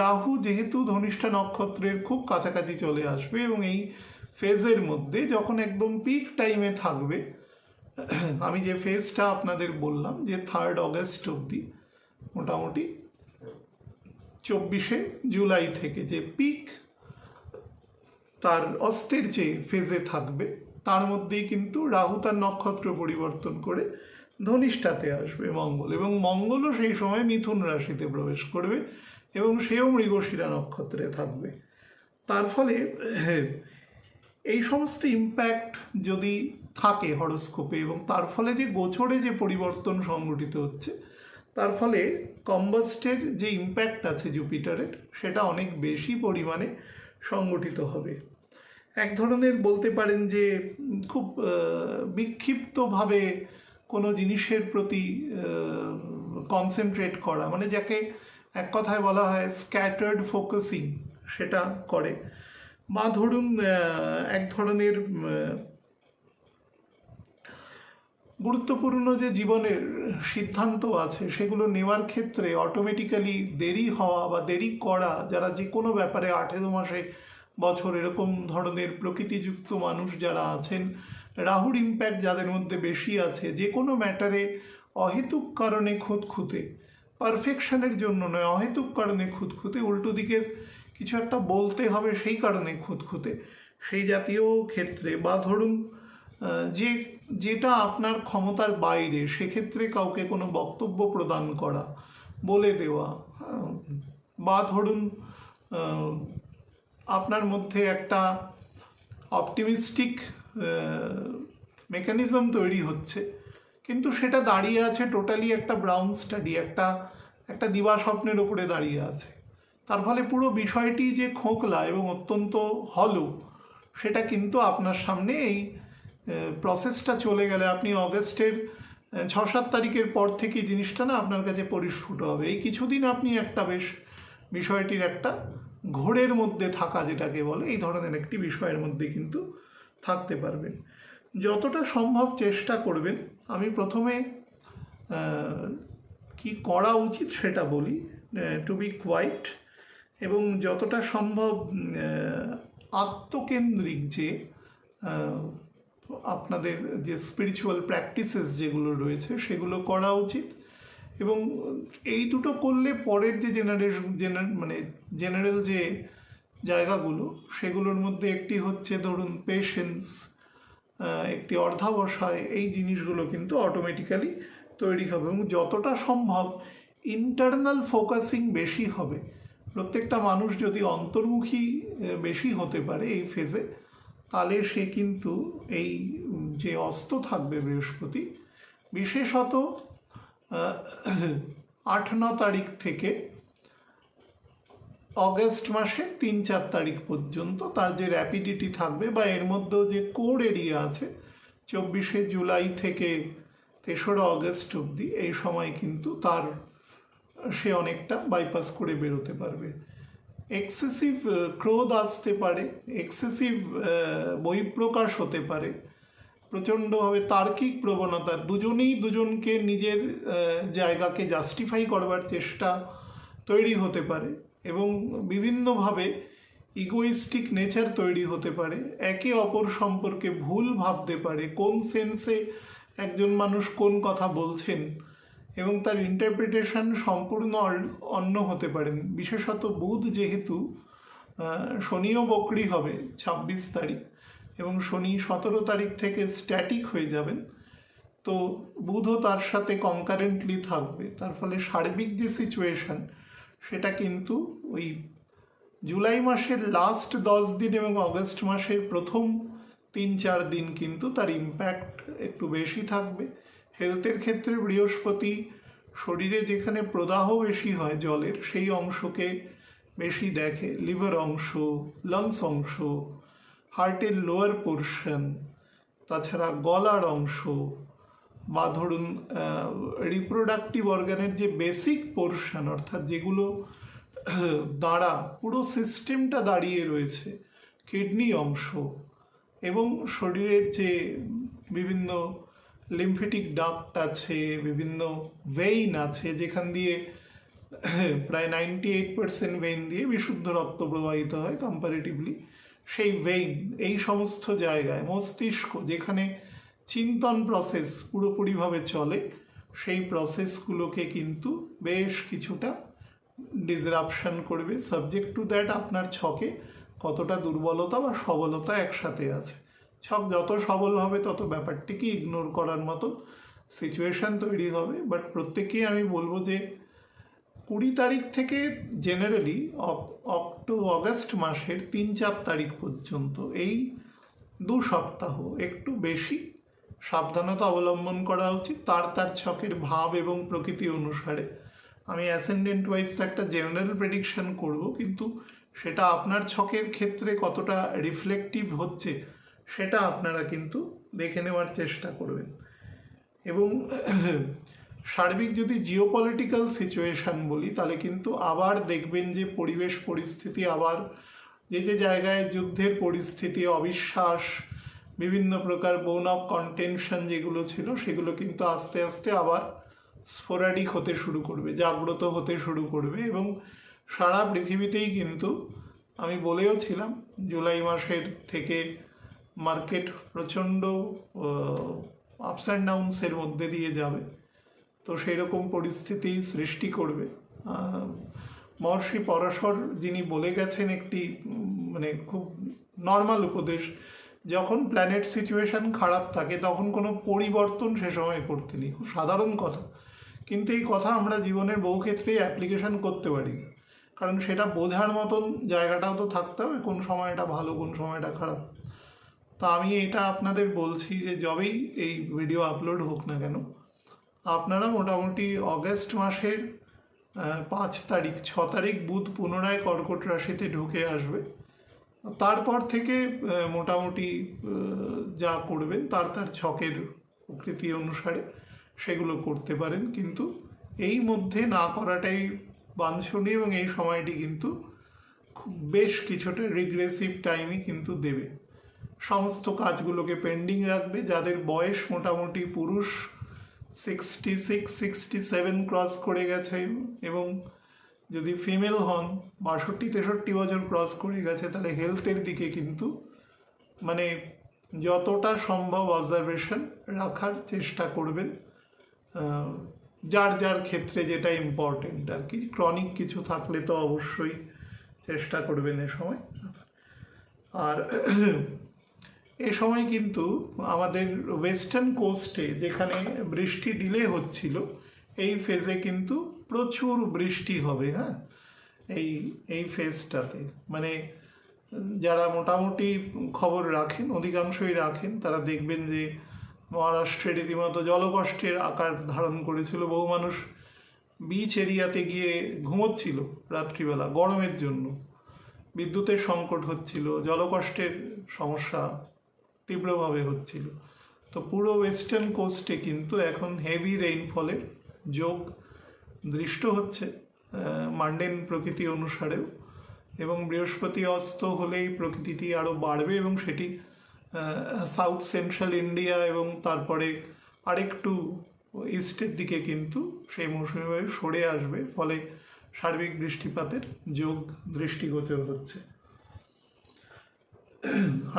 রাহু যেহেতু ধনিষ্ঠা নক্ষত্রের খুব কাছাকাছি চলে আসবে এবং এই ফেজের মধ্যে যখন একদম পিক টাইমে থাকবে, আমি যে ফেজটা আপনাদের বললাম যে 3 অগস্ট অবধি, মোটামুটি 24শে জুলাই থেকে যে পিক তার অস্তের যে ফেজে থাকবে, তার মধ্যেই কিন্তু রাহু তার নক্ষত্র পরিবর্তন করে ধনিষ্ঠাতে আসবে মঙ্গল, এবং মঙ্গলও সেই সময় মিথুন রাশিতে প্রবেশ করবে এবং সেও মৃগশিরা নক্ষত্রে থাকবে। তার ফলে এই সমস্ত ইম্প্যাক্ট যদি থাকে হরোস্কোপে, এবং তার ফলে যে গোচরে যে পরিবর্তন সংঘটিত হচ্ছে, তার ফলে কম্বাস্টের যে ইম্প্যাক্ট আছে জুপিটারের, সেটা অনেক বেশি পরিমাণে সংগঠিত হবে। এক ধরনের বলতে পারেন যে খুব বিক্ষিপ্তভাবে কোনো জিনিসের প্রতি কনসেন্ট্রেট করা, মানে যাকে এক কথায় বলা হয় স্ক্যাটার্ড ফোকাসিং, সেটা করে। বা ধরুন এক ধরনের গুরুত্বপূর্ণ যে জীবনের সিদ্ধান্ত আছে সেগুলো নেওয়ার ক্ষেত্রে অটোমেটিক্যালি দেরি হওয়া বা দেরি করা, যারা যে কোনো ব্যাপারে 18 মাসে বছর এরকম ধরনের প্রকৃতিযুক্ত মানুষ যারা আছেন, রাহুর ইম্প্যাক্ট যাদের মধ্যে বেশি আছে, যে কোনো ম্যাটারে অহেতুক কারণে খুঁতখুঁতে, পারফেকশনের জন্য নয়, অহেতুক কারণে খুঁতখুঁতে, উল্টো দিকের কিছু একটা বলতে হবে সেই কারণে খুঁতখুঁতে, সেই জাতীয় ক্ষেত্রে, বা ধরুন যেটা আপনার ক্ষমতার বাইরে, সেক্ষেত্রে কাউকে কোনো বক্তব্য প্রদান করা, বলে দেওয়া, বা ধরুন আপনার মধ্যে একটা অপটিমিস্টিক মেকানিজম তৈরি হচ্ছে, কিন্তু সেটা দাঁড়িয়ে আছে টোটালি একটা ব্রাউন স্টাডি, একটা দিবা স্বপ্নের উপরে দাঁড়িয়ে আছে। তার ফলে পুরো বিষয়টি যে খোকলা এবং অত্যন্ত হলো, সেটা কিন্তু আপনার সামনে এই প্রসেসটা চলে গেলে, আপনি অগস্টের 6-7 তারিখের পর থেকে জিনিসটা না আপনার কাছে পরিস্ফুট হবে। এই কিছুদিন আপনি একটা বেশ বিষয়টির একটা ঘোরের মধ্যে থাকা, যেটাকে বলে, এই ধরনের একটি বিষয়ের মধ্যে কিন্তু থাকতে পারবেন। যতটা সম্ভব চেষ্টা করবেন, আমি প্রথমে কি করা উচিত সেটা বলি, টু বি কোয়াইট, এবং যতটা সম্ভব আত্মকেন্দ্রিক যে আপনাদের যে স্পিরিচুয়াল প্র্যাকটিসেস যেগুলো রয়েছে সেগুলো করা উচিত। এবং এই দুটো করলে পরের যে জেনারেল যে জায়গাগুলো, সেগুলোর মধ্যে একটি হচ্ছে ধরুন পেশেন্স, একটি অর্ধাবসায়, এই জিনিসগুলো কিন্তু অটোমেটিক্যালি তৈরি হবে। এবং যতটা সম্ভব ইন্টারনাল ফোকাসিং বেশি হবে। প্রত্যেকটা মানুষ যদি অন্তর্মুখী বেশি হতে পারে এই ফেজে, তাহলে সে কিন্তু এই যে অস্ত থাকবে বৃহস্পতি, বিশেষত 8-9 তারিখ থেকে অগস্ট মাসের 3-4 তারিখ পর্যন্ত তার যে র্যাপিডিটি থাকবে, বা এর মধ্যেও যে কোর এরিয়া আছে 24শে জুলাই থেকে 3রা অগস্ট অবধি, এই সময় কিন্তু সে অনেকটা বাইপাস করে বেরোতে পারবে। এক্সেসিভ ক্রোধ আসতে পারে, এক্সেসিভ বহিঃপ্রকাশ হতে পারে, প্রচণ্ডভাবে তার্কিক প্রবণতা, দুজনেই দুজনকে নিজের জায়গাকে জাস্টিফাই করবার চেষ্টা তৈরি হতে পারে, এবং বিভিন্নভাবে ইগোইস্টিক নেচার তৈরি হতে পারে, একে অপর সম্পর্কে ভুল ভাবতে পারে, কোন সেন্সে একজন মানুষ কোন কথা বলছেন, এবং তার ইন্টারপ্রিটেশন সম্পূর্ণ অন্য হতে পারেন। বিশেষত বুধ যেহেতু, শনিও বকরি হবে 26 তারিখ, এবং শনি 17 তারিখ থেকে স্ট্যাটিক হয়ে যাবেন, তো বুধও তার সাথে কনকারেন্টলি থাকবে। তার ফলে সার্বিক যে সিচুয়েশন, সেটা কিন্তু ওই জুলাই মাসের লাস্ট 10 দিন এবং অগস্ট মাসের প্রথম 3-4 দিন কিন্তু তার ইম্প্যাক্ট একটু বেশি থাকবে। হেলথের ক্ষেত্রে বৃহস্পতি শরীরে যেখানে প্রদাহ বেশি হয় জলের, সেই অংশকে বেশি দেখে, লিভার অংশ, লাংস অংশ, হার্টের লোয়ার পোর্শন, তাছাড়া গলার অংশ, বা ধরুন রিপ্রোডাক্টিভ অর্গানের যে বেসিক পোর্শন, অর্থাৎ যেগুলো দ্বারা পুরো সিস্টেমটা দাঁড়িয়ে রয়েছে, কিডনি অংশ, এবং শরীরের যে বিভিন্ন লিম্ফেটিক ডাক্ট আছে, বিভিন্ন ভেইন আছে, যেখান দিয়ে প্রায় 98% ভেইন দিয়ে বিশুদ্ধ রক্ত প্রবাহিত হয় কম্পারেটিভলি। সেই ভেইন, এই সমস্ত জায়গায় মস্তিষ্ক যেখানে চিন্তন প্রসেস পুরোপুরিভাবে চলে, সেই প্রসেসগুলোকে কিন্তু বেশ কিছুটা ডিসরাপশন করবে। সাবজেক্ট টু দ্যাট আপনার ছকে কতটা দুর্বলতা বা সবলতা একসাথে আছে। ছক যত সবল হবে তত ব্যাপারটিকে ইগনোর করার মতো সিচুয়েশান তৈরি হবে। বাট প্রত্যেকেই আমি বলবো যে 20 তারিখ থেকে জেনারেলি অগস্ট মাসের 3-4 তারিখ পর্যন্ত এই 2 সপ্তাহ একটু বেশি সাবধানতা অবলম্বন করা উচিত। তার ছকের ভাব এবং প্রকৃতি অনুসারে আমি অ্যাসেন্ডেন্ট ওয়াইজ একটা জেনারেল প্রেডিকশন করব, কিন্তু সেটা আপনার ছকের ক্ষেত্রে কতটা রিফ্লেক্টিভ হচ্ছে সেটা আপনারা কিন্তু দেখে নেওয়ার চেষ্টা করবেন। এবং সার্বিক যদি জিওপলিটিক্যাল সিচুয়েশান বলি, তাহলে কিন্তু আবার দেখবেন যে পরিবেশ পরিস্থিতি আবার যে জায়গায় যুদ্ধের পরিস্থিতি, অবিশ্বাস, বিভিন্ন প্রকার বোন অফ কন্টেনশন যেগুলো ছিল, সেগুলো কিন্তু আস্তে আস্তে আবার স্পোরাডিক হতে শুরু করবে, জাগ্রত হতে শুরু করবে। এবং সারা পৃথিবীতেই কিন্তু আমি বলেও ছিলাম জুলাই মাসের থেকে মার্কেট প্রচণ্ড আপস অ্যান্ড ডাউনসের মধ্যে দিয়ে যাবে। তো সেই রকম পরিস্থিতি সৃষ্টি করবে। মহর্ষি পরাশর যিনি বলে গেছেন একটি মানে খুব নর্মাল উপদেশ, যখন প্ল্যানেট সিচুয়েশান খারাপ থাকে তখন কোনো পরিবর্তন সে সময় করতে নেই। খুব সাধারণ কথা, কিন্তু এই কথা আমরা জীবনের বহু ক্ষেত্রেই অ্যাপ্লিকেশান করতে পারি না, কারণ সেটা বোঝার মতন জায়গাটাও তো থাকতে হবে, কোন সময়টা ভালো কোন সময়টা খারাপ। তো আমি এটা আপনাদের বলছি যে যবেই এই ভিডিও আপলোড হোক না কেন, আপনারা মোটামুটি অগস্ট মাসের 5 তারিখ 6 তারিখ বুধ পুনরায় কর্কট রাশিতে ঢুকে আসবে। তারপর থেকে মোটামুটি যা করবেন তার ছকের প্রকৃতি অনুসারে সেগুলো করতে পারেন, কিন্তু এই মধ্যে না করাটাই বাঞ্ছনীয়। এবং এই সময়টি কিন্তু খুব বেশ কিছুটা রিগ্রেসিভ টাইমই কিন্তু দেবে, সমস্ত কাজগুলোকে পেন্ডিং রাখবে। যাদের বয়স মোটামুটি পুরুষ 66-67 ক্রস করে গেছে, এবং যদি ফিমেল হন 62-63 বছর ক্রস করে গেছে, তাহলে হেলথের দিকে কিন্তু মানে যতটা সম্ভব অবজারভেশন রাখার চেষ্টা করবেন। যার যার ক্ষেত্রে যেটা ইম্পর্টেন্ট আর কি, ক্রনিক কিছু থাকলে তো অবশ্যই চেষ্টা করবেন এ সময়। আর এ সময় কিন্তু আমাদের ওয়েস্টার্ন কোস্টে যেখানে বৃষ্টি ডিলে হচ্ছিল, এই ফেজে কিন্তু প্রচুর বৃষ্টি হবে। হ্যাঁ, এই ফেজটাতে মানে যারা মোটামুটি খবর রাখেন, অধিকাংশই রাখেন, তারা দেখবেন যে মহারাষ্ট্রে রীতিমতো জলকষ্টের আকার ধারণ করেছিল। বহু মানুষ বিচ এরিয়াতে গিয়ে ঘুমোচ্ছিল রাত্রিবেলা গরমের জন্য, বিদ্যুতের সংকট হচ্ছিল, জলকষ্টের সমস্যা তীব্রভাবে হচ্ছিল। তো পুরো ওয়েস্টার্ন কোস্টে কিন্তু এখন হেভি রেইনফলের যোগ দৃষ্ট হচ্ছে মান্ডেন প্রকৃতি অনুসারেও। এবং বৃহস্পতি অস্ত হলেই প্রকৃতিটি আরও বাড়বে, এবং সেটি সাউথ সেন্ট্রাল ইন্ডিয়া এবং তারপরে আরেকটু ইস্টের দিকে কিন্তু সেই মৌসুমি বায়ু সরে আসবে, ফলে সার্বিক বৃষ্টিপাতের যোগ দৃষ্টিগোচর হচ্ছে।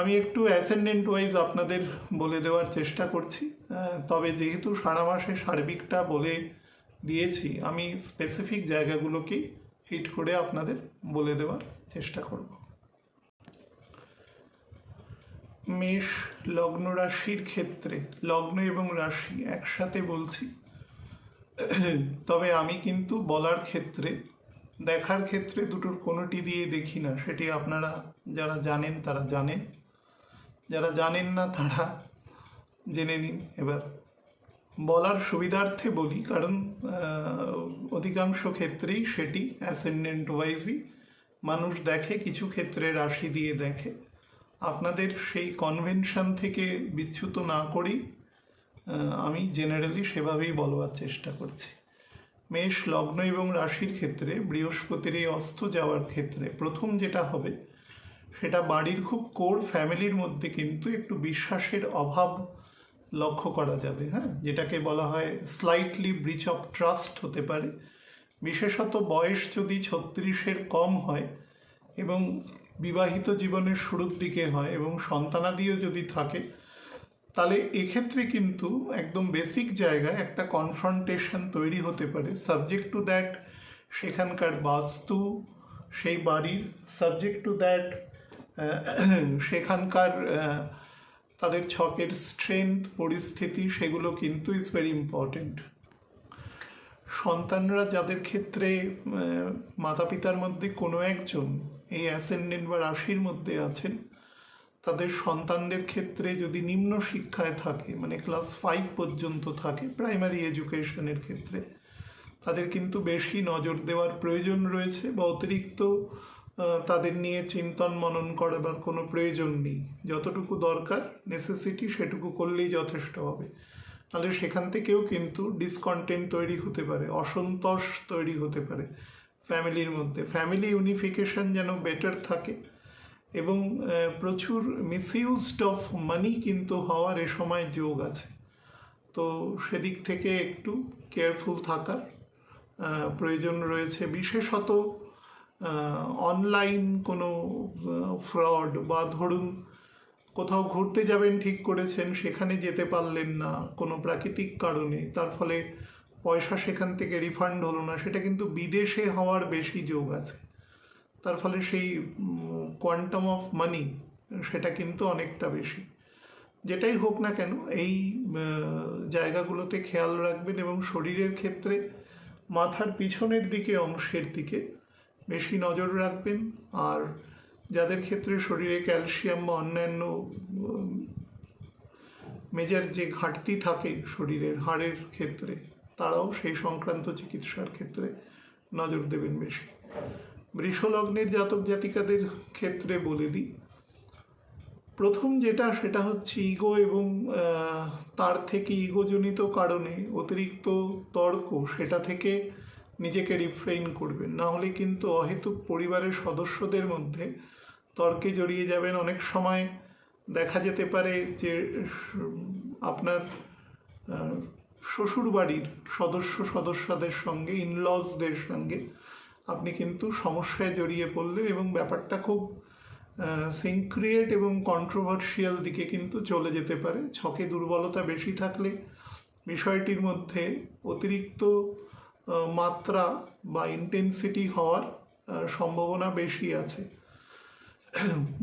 আমি একটু অ্যাসেন্ডেন্ট ওয়াইজ আপনাদের বলে দেওয়ার চেষ্টা করছি, তবে যেহেতু সারা মাসে সার্বিকটা বলে দিয়েছি, আমি স্পেসিফিক জায়গাগুলোকেই হিট করে আপনাদের বলে দেওয়ার চেষ্টা করব। মেষ লগ্ন রাশির ক্ষেত্রে, লগ্ন এবং রাশি একসাথে বলছি, তবে আমি কিন্তু বলার ক্ষেত্রে, দেখার ক্ষেত্রে দুটোর কোনোটি দিয়ে দেখি না। সেটি আপনারা যারা জানেন তারা জানেন, যারা জানেন না তারা জেনে নিন। এবার বলার সুবিধার্থে বলি, কারণ অধিকাংশ ক্ষেত্রেই সেটি অ্যাসেন্ডেন্ট ওয়াইজই মানুষ দেখে, কিছু ক্ষেত্রে রাশি দিয়ে দেখে। আপনাদের সেই কনভেনশন থেকে বিচ্যুত না করেই আমি জেনারেলি সেভাবেই বলবার চেষ্টা করছি। মেষ লগ্ন এবং রাশির ক্ষেত্রে বৃহস্পতির এই অস্ত যাওয়ার ক্ষেত্রে প্রথম যেটা হবে, সেটা বাড়ির খুব কোর ফ্যামিলির মধ্যে কিন্তু একটু বিশ্বাসের অভাব লক্ষ্য করা যাবে। হ্যাঁ, যেটাকে বলা হয় স্লাইটলি ব্রিচ অফ ট্রাস্ট হতে পারে। বিশেষত বয়স যদি 36-এর কম হয় এবং বিবাহিত জীবনের শুরুর দিকে হয় এবং সন্তানাদিও যদি থাকে, তাহলে এক্ষেত্রে কিন্তু একদম বেসিক জায়গায় একটা কনফ্রন্টেশন তৈরি হতে পারে। সাবজেক্ট টু দ্যাট সেখানকার বাস্তু, সেই বাড়ির, সাবজেক্ট টু দ্যাট সেখানকার তাদের ছকের স্ট্রেংথ, পরিস্থিতি, সেগুলো কিন্তু ইজ ভেরি ইম্পর্টেন্ট। সন্তানরা যাদের ক্ষেত্রে মাতা পিতার মধ্যে কোনো একজন এই অ্যাসেন্ডেন্ট বা রাশির মধ্যে আছেন, তাদের সন্তানদের ক্ষেত্রে যদি নিম্ন শিক্ষায় থাকে, মানে ক্লাস 5 পর্যন্ত থাকে প্রাইমারি এডুকেশনের ক্ষেত্রে, তাদের কিন্তু বেশি নজর দেওয়ার প্রয়োজন রয়েছে, বা অতিরিক্ত তাদের নিয়ে চিন্তন মনন করাবার কোনো প্রয়োজন নেই। যতটুকু দরকার, নেসেসিটি, সেটুকু করলেই যথেষ্ট হবে। তাহলে সেখান থেকেও কিন্তু ডিসকন্টেন্ট তৈরি হতে পারে, অসন্তোষ তৈরি হতে পারে ফ্যামিলির মধ্যে। ফ্যামিলি ইউনিফিকেশন যেন বেটার থাকে, এবং প্রচুর মিসইউজড অফ মানি কিন্তু হওয়ার এ সময় যোগ আছে। তো সেদিক থেকে একটু কেয়ারফুল থাকার প্রয়োজন রয়েছে। বিশেষত অনলাইন কোনো ফ্রড, বা ধরুন কোথাও ঘুরতে যাবেন ঠিক করেছেন, সেখানে যেতে পারলেন না কোনো প্রাকৃতিক কারণে, তার ফলে পয়সা সেখান থেকে রিফান্ড হলো না, সেটা কিন্তু বিদেশে হওয়ার বেশি যোগ আছে। তার ফলে সেই কোয়ান্টাম অফ মানি সেটা কিন্তু অনেকটা বেশি। যেটাই হোক না কেন, এই জায়গাগুলোতে খেয়াল রাখবেন, এবং শরীরের ক্ষেত্রে মাথার পিছনের দিকে, অংশের দিকে বেশি নজর রাখবেন। আর যাদের ক্ষেত্রে শরীরে ক্যালসিয়াম বা অন্যান্য মেজর যে ঘাটতি থাকে শরীরের, হাড়ের ক্ষেত্রে, তারাও সেই সংক্রান্ত চিকিৎসার ক্ষেত্রে নজর দেবেন বেশি। বৃষলগ্নের জাতক জাতিকাদের ক্ষেত্রে বলে দিই, প্রথম যেটা, সেটা হচ্ছে ইগো, এবং তার থেকে ইগোজনিত কারণে অতিরিক্ত তর্ক, সেটা থেকে নিজেকে রিফ্রেইন করবেন। না হলে কিন্তু অহেতুক পরিবারের সদস্যদের মধ্যে তর্কে জড়িয়ে যাবেন। অনেক সময় দেখা যেতে পারে যে আপনার শ্বশুর বাড়ির সদস্যদের সঙ্গে, ইনলজদের সঙ্গে আপনি কিন্তু সমস্যায় জড়িয়ে পড়লেন, এবং ব্যাপারটা খুব সিনক্রিয়েট এবং কন্ট্রোভার্সিয়াল দিকে কিন্তু চলে যেতে পারে। ছকে দুর্বলতা বেশি থাকলে বিষয়টির মধ্যে অতিরিক্ত মাত্রা বা ইন্টেন্সিটি হওয়ার সম্ভাবনা বেশি আছে।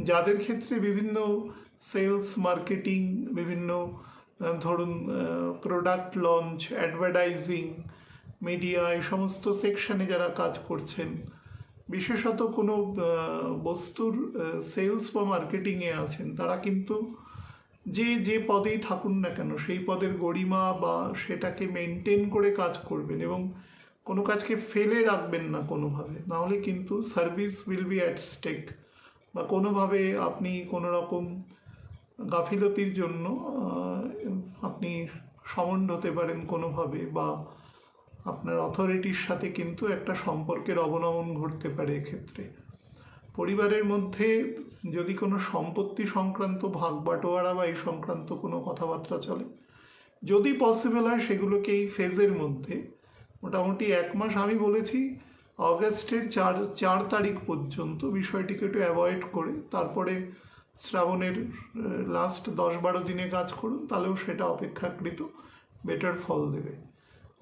যাদের ক্ষেত্রে বিভিন্ন সেলস, মার্কেটিং, বিভিন্ন ধরুন প্রোডাক্ট লঞ্চ, অ্যাডভার্টাইজিং, মিডিয়া, এই সমস্ত সেকশনে যারা কাজ করছেন, বিশেষত কোনো বস্তুর সেলস বা মার্কেটিংয়ে আছেন, তারা কিন্তু যে পদেই থাকুন না কেন, সেই পদের গরিমা বা সেটাকে মেনটেন করে কাজ করবেন, এবং কোনো কাজকে ফেলে রাখবেন না কোনোভাবে। নাহলে কিন্তু service will be at stake, বা কোনোভাবে আপনি কোনো রকম গাফিলতির জন্য আপনি সমন্ড হতে পারেন কোনোভাবে, বা আপনার অথরিটির সাথে কিন্তু একটা সম্পর্কের অবনমন ঘটতে পারে। এক্ষেত্রে পরিবারের মধ্যে যদি কোনো সম্পত্তি সংক্রান্ত ভাগ বাটোয়ারা বা এই সংক্রান্ত কোনো কথাবার্তা চলে, যদি পসিবল হয় সেগুলোকে এই ফেজের মধ্যে মোটামুটি 1 মাস, আমি বলেছি অগাস্টের 4 তারিখ পর্যন্ত বিষয়টিকে একটু অ্যাভয়েড করে তারপরে শ্রাবণের লাস্ট 10-12 দিনে কাজ করুন, তাহলেও সেটা অপেক্ষাকৃত বেটার ফল দেবে।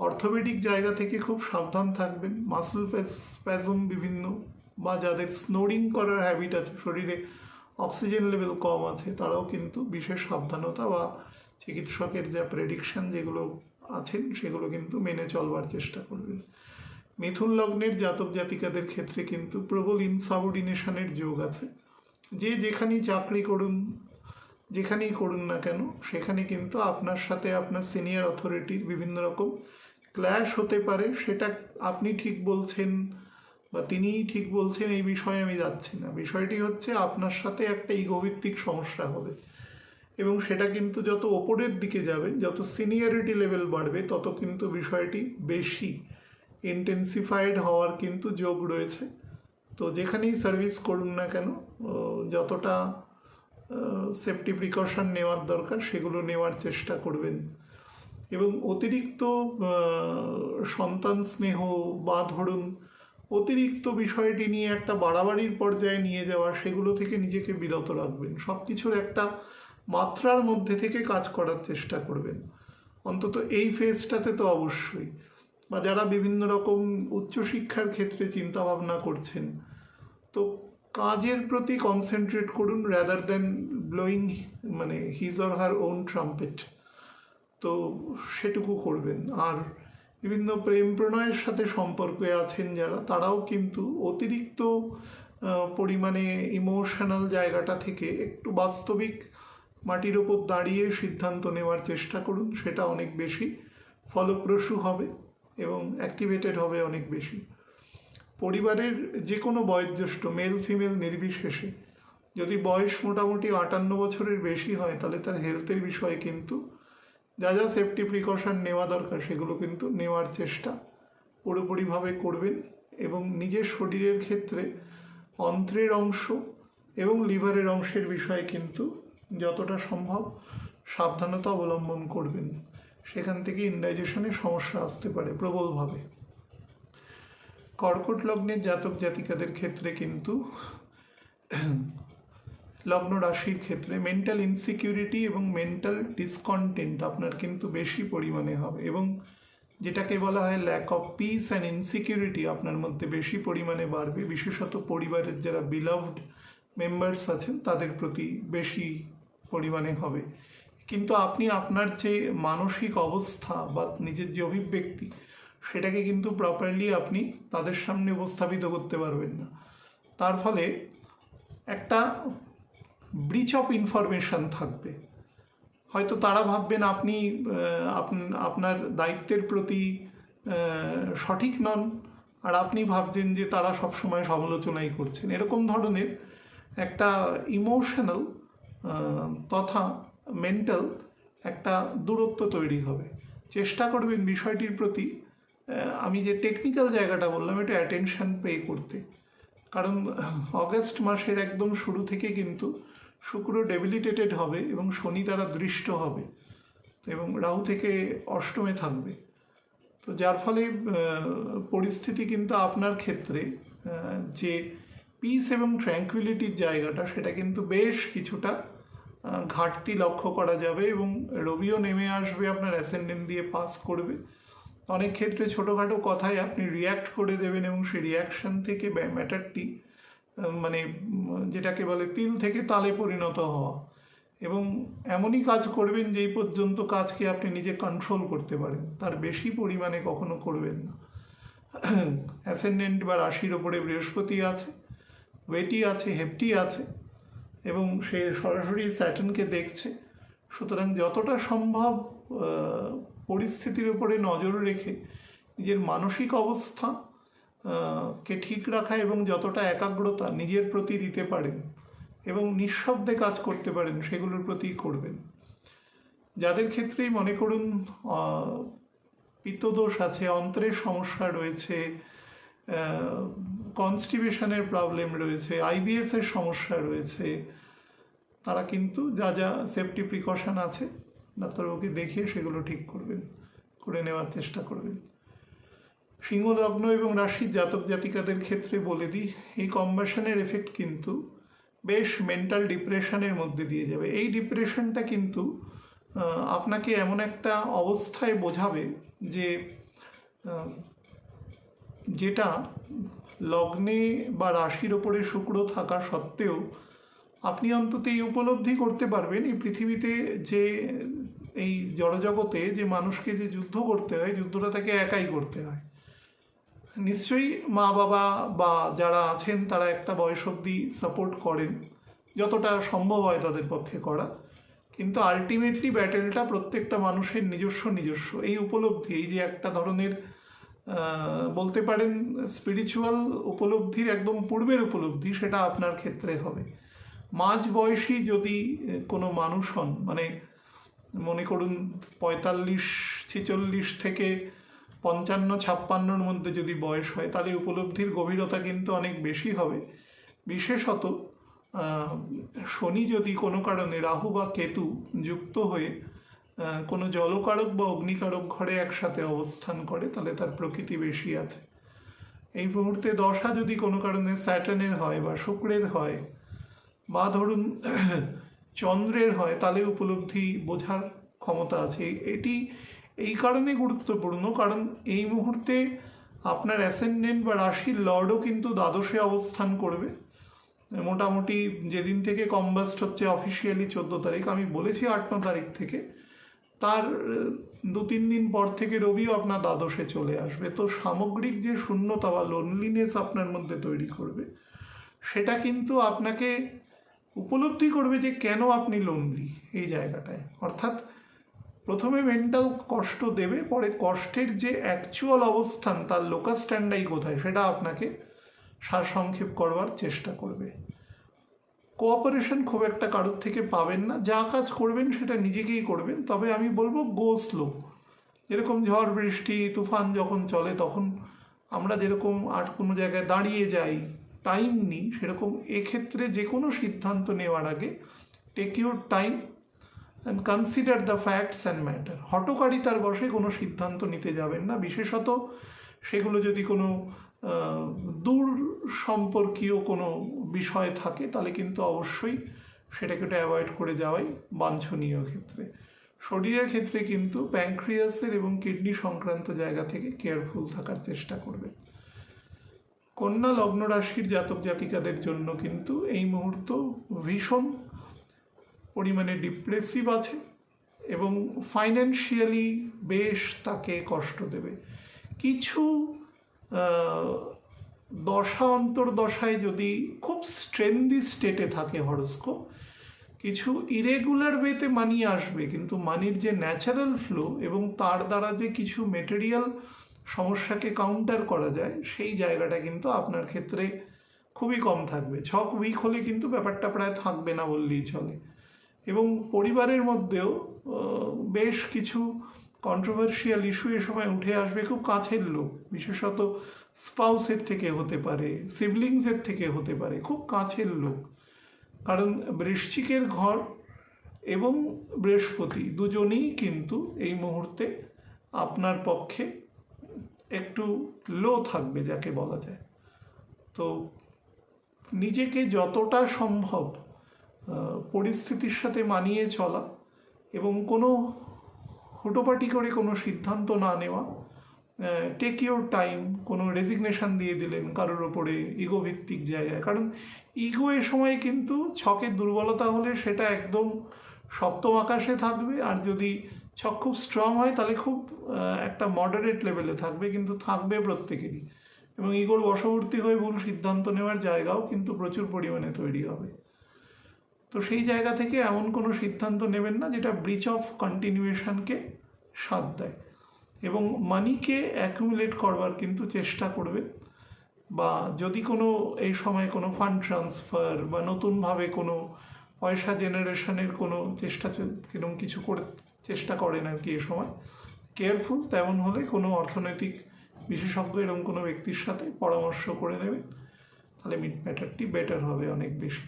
অর্থোপেডিক জায়গা থেকে খুব সাবধান থাকবেন। মাসল স্প্যাজম বিভিন্ন, বা যাদের স্নোরিং করার হ্যাবিট আছে, শরীরে অক্সিজেন লেভেল কম আছে, তারাও কিন্তু বিশেষ সাবধানতা বা চিকিৎসকের যা প্রেডিকশন যেগুলো আছেন সেগুলো কিন্তু মেনে চলবার চেষ্টা করবেন। মিথুন লগ্নের জাতক জাতিকাদের ক্ষেত্রে কিন্তু প্রবল ইনসাবঅর্ডিনেশনের যোগ আছে। যে যেখানেই চাকরি করুন, যেখানেই করুন না কেন, সেখানে কিন্তু আপনার সাথে আপনার সিনিয়র অথরিটির বিভিন্ন রকম ক্ল্যাশ হতে পারে। সেটা আপনি ঠিক বলছেন বা তিনিই ঠিক বলছেন, এই বিষয়ে আমি যাচ্ছি না। বিষয়টি হচ্ছে আপনার সাথে একটা ইগোভিত্তিক সমস্যা হবে, এবং সেটা কিন্তু যত ওপরের দিকে যাবেন, যত সিনিয়রিটি লেভেল বাড়বে, তত কিন্তু বিষয়টি বেশি ইন্টেন্সিফাইড হওয়ার কিন্তু যোগ রয়েছে। তো যেখানেই সার্ভিস করুন না কেন, যতটা সেফটি প্রিকশন নেওয়ার দরকার সেগুলো নেওয়ার চেষ্টা করবেন। এবং অতিরিক্ত সন্তান স্নেহ বা ধরুন অতিরিক্ত বিষয়টি নিয়ে একটা বাড়াবাড়ির পর্যায়ে নিয়ে যাওয়া, সেগুলো থেকে নিজেকে বিরত রাখবেন। সব কিছুর একটা মাত্রার মধ্যে থেকে কাজ করার চেষ্টা করবেন, অন্তত এই ফেজটাতে তো অবশ্যই। বা যারা বিভিন্ন রকম উচ্চশিক্ষার ক্ষেত্রে চিন্তা ভাবনা করছেন, তো কাজের প্রতি কনসেন্ট্রেট করুন রাদার দেন ব্লোয়িং মানে his or her own trumpet. তো সেটুকু করবেন। আর বিভিন্ন প্রেম প্রণয়ের সাথে সম্পর্কে আছেন যারা, তারাও কিন্তু অতিরিক্ত পরিমাণে ইমোশনাল জায়গাটা থেকে একটু বাস্তবিক মাটির ওপর দাঁড়িয়ে সিদ্ধান্ত নেওয়ার চেষ্টা করুন। সেটা অনেক বেশি ফলপ্রসূ হবে এবং অ্যাক্টিভেটেড হবে অনেক বেশি। পরিবারের যে কোনো বয়োজ্যেষ্ঠ মেল ফিমেল নির্বিশেষে যদি বয়স মোটামুটি 58 বছরের বেশি হয়, তাহলে তার হেলথের বিষয়ে কিন্তু যা যা সেফটি প্রিকশন নেওয়া দরকার সেগুলো কিন্তু নেওয়ার চেষ্টা পুরোপুরিভাবে করবেন। এবং নিজের শরীরের ক্ষেত্রে অন্ত্রের অংশ এবং লিভারের অংশের বিষয়ে কিন্তু যতটা সম্ভব সাবধানতা অবলম্বন করবেন। সেখান থেকে ইনডাইজেশনের সমস্যা আসতে পারে প্রবলভাবে। কর্কট লগ্নের জাতক জাতিকাদের ক্ষেত্রে কিন্তু লগ্ন রাশির ক্ষেত্রে মেন্টাল ইনসিকিউরিটি এবং মেন্টাল ডিসকন্টেন্ট আপনার কিন্তু বেশি পরিমাণে হবে, এবং যেটাকে বলা হয় lack of peace and insecurity আপনার মধ্যে বেশি পরিমাণে বাড়বে। বিশেষত পরিবারের যারা বিলাভড মেম্বার্স আছেন তাদের প্রতি বেশি পরিমাণে হবে। কিন্তু আপনি আপনার যে মানসিক অবস্থা বা নিজের যে অভিব্যক্তি, সেটাকে কিন্তু প্রপারলি আপনি তাদের সামনে উপস্থাপিত করতে পারবেন না। তার ফলে একটা ব্রিচ অফ ইনফরমেশন থাকবে। হয়তো তারা ভাববেন আপনি আপনার দায়িত্বের প্রতি সঠিক নন, আর আপনি ভাবছেন যে তারা সবসময় সমালোচনাই করছেন। এরকম ধরনের একটা ইমোশনাল তথা মেন্টাল একটা দূরত্ব তৈরি হবে। চেষ্টা করবেন বিষয়টির প্রতি আমি যে টেকনিক্যাল জায়গাটা বললাম এটা অ্যাটেনশন পে করতে। কারণ অগাস্ট মাসের একদম শুরু থেকে কিন্তু শুক্র ডেবিলিটেটেড হবে এবং শনি দ্বারা দৃষ্ট হবে এবং রাহু থেকে অষ্টমে থাকবে। তো যার ফলে পরিস্থিতি কিন্তু আপনার ক্ষেত্রে যে পিস এবং ট্র্যাঙ্কুইলিটির জায়গাটা, সেটা কিন্তু বেশ কিছুটা ঘাটতি লক্ষ্য করা যাবে। এবং রবিও নেমে আসবে, আপনার অ্যাসেন্ডেন্ট দিয়ে পাস করবে। অনেক ক্ষেত্রে ছোটোখাটো কথায় আপনি রিয়্যাক্ট করে দেবেন এবং সেই রিয়াকশান থেকে ম্যাটারটি মানে যেটাকে বলে তিল থেকে তালে পরিণত হওয়া, এবং এমনই কাজ করবেন যেই পর্যন্ত কাজকে আপনি নিজে কন্ট্রোল করতে পারেন, তার বেশি পরিমাণে কখনো করবেন না। অ্যাসেন্ডেন্ট বা রাশির ওপরে বৃহস্পতি আছে, ওয়েটি আছে, হেপ্টি আছে, এবং সে সরাসরি স্যাটার্নকে দেখছে। সুতরাং যতটা সম্ভব পরিস্থিতির উপরে নজর রেখে নিজের মানসিক অবস্থা কে ঠিক রাখা এবং যতটা একাগ্রতা নিজের প্রতি দিতে পারেন এবং নিঃশব্দে কাজ করতে পারেন সেগুলোর প্রতি করবেন। যাদের ক্ষেত্রেই মনে করুন পিত্তদোষ আছে, অন্ত্রের সমস্যা রয়েছে, কনস্টিপেশনের প্রবলেম রয়েছে, আইবিএসের সমস্যা রয়েছে, তারা কিন্তু যা যা সেফটি প্রিকশন আছে ডাক্তারবাবুকে দেখিয়ে সেগুলো ঠিক করবেন, করে নেওয়ার চেষ্টা করবেন। সিংহ লগ্ন এবং রাশির জাতক জাতিকাদের ক্ষেত্রে বলে দিই, এই কম্বাশনের এফেক্ট কিন্তু বেশ মেন্টাল ডিপ্রেশনের মধ্যে দিয়ে যাবে। এই ডিপ্রেশনটা কিন্তু আপনাকে এমন একটা অবস্থায় বোঝাবে যে যেটা লগ্নে বা রাশির ওপরে শুক্র থাকা সত্ত্বেও আপনি অন্তত এই উপলব্ধি করতে পারবেন এই পৃথিবীতে যে এই জড়জগতে যে মানুষকে যে যুদ্ধ করতে হয়, যুদ্ধটা তাকে একাই করতে হয়। নিশ্চয়ই মা বাবা বা যারা আছেন তারা একটা বয়স অবধি সাপোর্ট করেন, যতটা সম্ভব হয় তাদের পক্ষে করা, কিন্তু আলটিমেটলি ব্যাটেলটা প্রত্যেকটা মানুষের নিজস্ব এই উপলব্ধি, এই যে একটা ধরনের বলতে পারেন স্পিরিচুয়াল উপলব্ধির একদম পূর্বের উপলব্ধি, সেটা আপনার ক্ষেত্রে হবে। মাঝ বয়সী যদি কোনো মানুষ হন, মানে মনে করুন 45-46 থেকে 55-56-র মধ্যে যদি বয়স হয়, তাহলে উপলব্ধির গভীরতা কিন্তু অনেক বেশি হবে। বিশেষত শনি যদি কোনো কারণে রাহু বা কেতু যুক্ত হয়ে কোনো জলকারক বা অগ্নিকারক ঘরে একসাথে অবস্থান করে, তাহলে তার প্রকৃতি বেশি আছে। এই মুহূর্তে দশা যদি কোনো কারণে স্যাটার্নের হয় বা শুক্রের হয় বা ধরুন চন্দ্রের হয়, তাহলে উপলব্ধি বোঝার ক্ষমতা আছে। এটি এই কারণে গুরুত্বপূর্ণ, কারণ এই মুহূর্তে আপনার অ্যাসেন্ডেন্ট বা রাশির লর্ডও কিন্তু দ্বাদশে অবস্থান করবে। মোটামুটি যেদিন থেকে কম্বাস্ট হচ্ছে অফিসিয়ালি 14 তারিখ, আমি বলেছি 8-9 তারিখ থেকে, তার 2-3 দিন পর থেকে রবিও আপনার দ্বাদশে চলে আসবে। তো সামগ্রিক যে শূন্যতা বা লোনলিনেস আপনার মধ্যে তৈরি করবে, সেটা কিন্তু আপনাকে উপলব্ধি করবে যে কেন আপনি লোনলি এই জায়গাটায়। অর্থাৎ প্রথমে মেন্টাল কষ্ট দেবে, পরে কষ্টের যে অ্যাকচুয়াল অবস্থান, তার লোকাস স্ট্যান্ডাই কোথায়, সেটা আপনাকে সারসংক্ষেপ করবার চেষ্টা করবে। কোঅপারেশন খুব একটা কারোর থেকে পাবেন না, যা কাজ করবেন সেটা নিজেকেই করবেন। তবে আমি বলবো গো স্লো। যেরকম ঝড় বৃষ্টি তুফান যখন চলে, তখন আমরা যেরকম আর কোনো জায়গায় দাঁড়িয়ে যাই, টাইম নিই, সেরকম এক্ষেত্রে যে কোনো সিদ্ধান্ত নেওয়ার আগে take your time and consider the facts and matter. হঠকারিতার বশে কোনো সিদ্ধান্ত নিতে যাবেন না, বিশেষত সেগুলো যদি কোনো দূর সম্পর্কীয় কোনো বিষয় থাকে, তাহলে কিন্তু অবশ্যই সেটাকে অ্যাভয়েড করে যাওয়াই বাঞ্ছনীয়। ক্ষেত্রে শরীরের ক্ষেত্রে কিন্তু প্যানক্রিয়াসের এবং কিডনি সংক্রান্ত জায়গা থেকে কেয়ারফুল থাকার চেষ্টা করবে। কন্যা লগ্ন রাশির জাতক জাতিকাদের জন্য কিন্তু এই মুহূর্ত ভীষণ পরিমাণে ডিপ্রেসিভ আছে এবং ফাইন্যান্সিয়ালি বেশ তাকে কষ্ট দেবে। কিছু দশা অন্তর্দশায় যদি খুব স্ট্রেন্দি স্টেটে থাকে হরোস্কোপ, কিছু ইরেগুলার ওয়েতে মানি আসবে, কিন্তু মানির যে ন্যাচারাল ফ্লো এবং তার দ্বারা যে কিছু মেটেরিয়াল সমস্যাকে কাউন্টার করা যায়, সেই জায়গাটা কিন্তু আপনার ক্ষেত্রে খুবই কম থাকবে। ছক উইক হলে কিন্তু ব্যাপারটা প্রায় থাকবে না বললেই চলে। এবং পরিবারের মধ্যেও বেশ কিছু কন্ট্রোভার্সিয়াল ইস্যু এ সময় উঠে আসবে। খুব কাছের লোক, বিশেষত স্পাউসের থেকে হতে পারে, সিবলিংসের থেকে হতে পারে, খুব কাছের লোক। কারণ বৃশ্চিকের ঘর এবং বৃহস্পতি দুজনেই কিন্তু এই মুহূর্তে আপনার পক্ষে একটু লো থাকবে, যাকে বলা যায়। তো নিজেকে যতটা সম্ভব পরিস্থিতির সাথে মানিয়ে চলা এবং কোনো হুটোপাটি করে কোনো সিদ্ধান্ত না নেওয়া, টেক ইউর টাইম। কোনো রেজিগনেশন দিয়ে দিলেন কারোর ওপরে ইগোভিত্তিক জায়গায়, কারণ ইগো এ সময় কিন্তু ছকের দুর্বলতা হলে সেটা একদম সপ্তম আকাশে থাকবে, আর যদি ছক খুব স্ট্রং হয় তাহলে খুব একটা মডারেট লেভেলে থাকবে, কিন্তু থাকবে প্রত্যেকেরই। এবং ইগোর বশবর্তী হয়ে ভুল সিদ্ধান্ত নেওয়ার জায়গাও কিন্তু প্রচুর পরিমাণে তৈরি হবে। তো সেই জায়গা থেকে এমন কোনো সিদ্ধান্ত নেবেন না যেটা ব্রিচ অফ কন্টিনিউয়েশনকে সাথ দেয়। এবং মানিকে অ্যাকুমুলেট করবার কিন্তু চেষ্টা করবে, বা যদি কোনো এই সময় কোনো ফান্ড ট্রান্সফার বা নতুনভাবে কোনো পয়সা জেনারেশনের কোনো কিরকম কিছু করে চেষ্টা করেন আর কি, এ সময় কেয়ারফুল। তেমন হলে কোনো অর্থনৈতিক বিশেষজ্ঞ এরকম কোনো ব্যক্তির সাথে পরামর্শ করে নেবেন, তাহলে ম্যাটারটি বেটার হবে অনেক বেশি।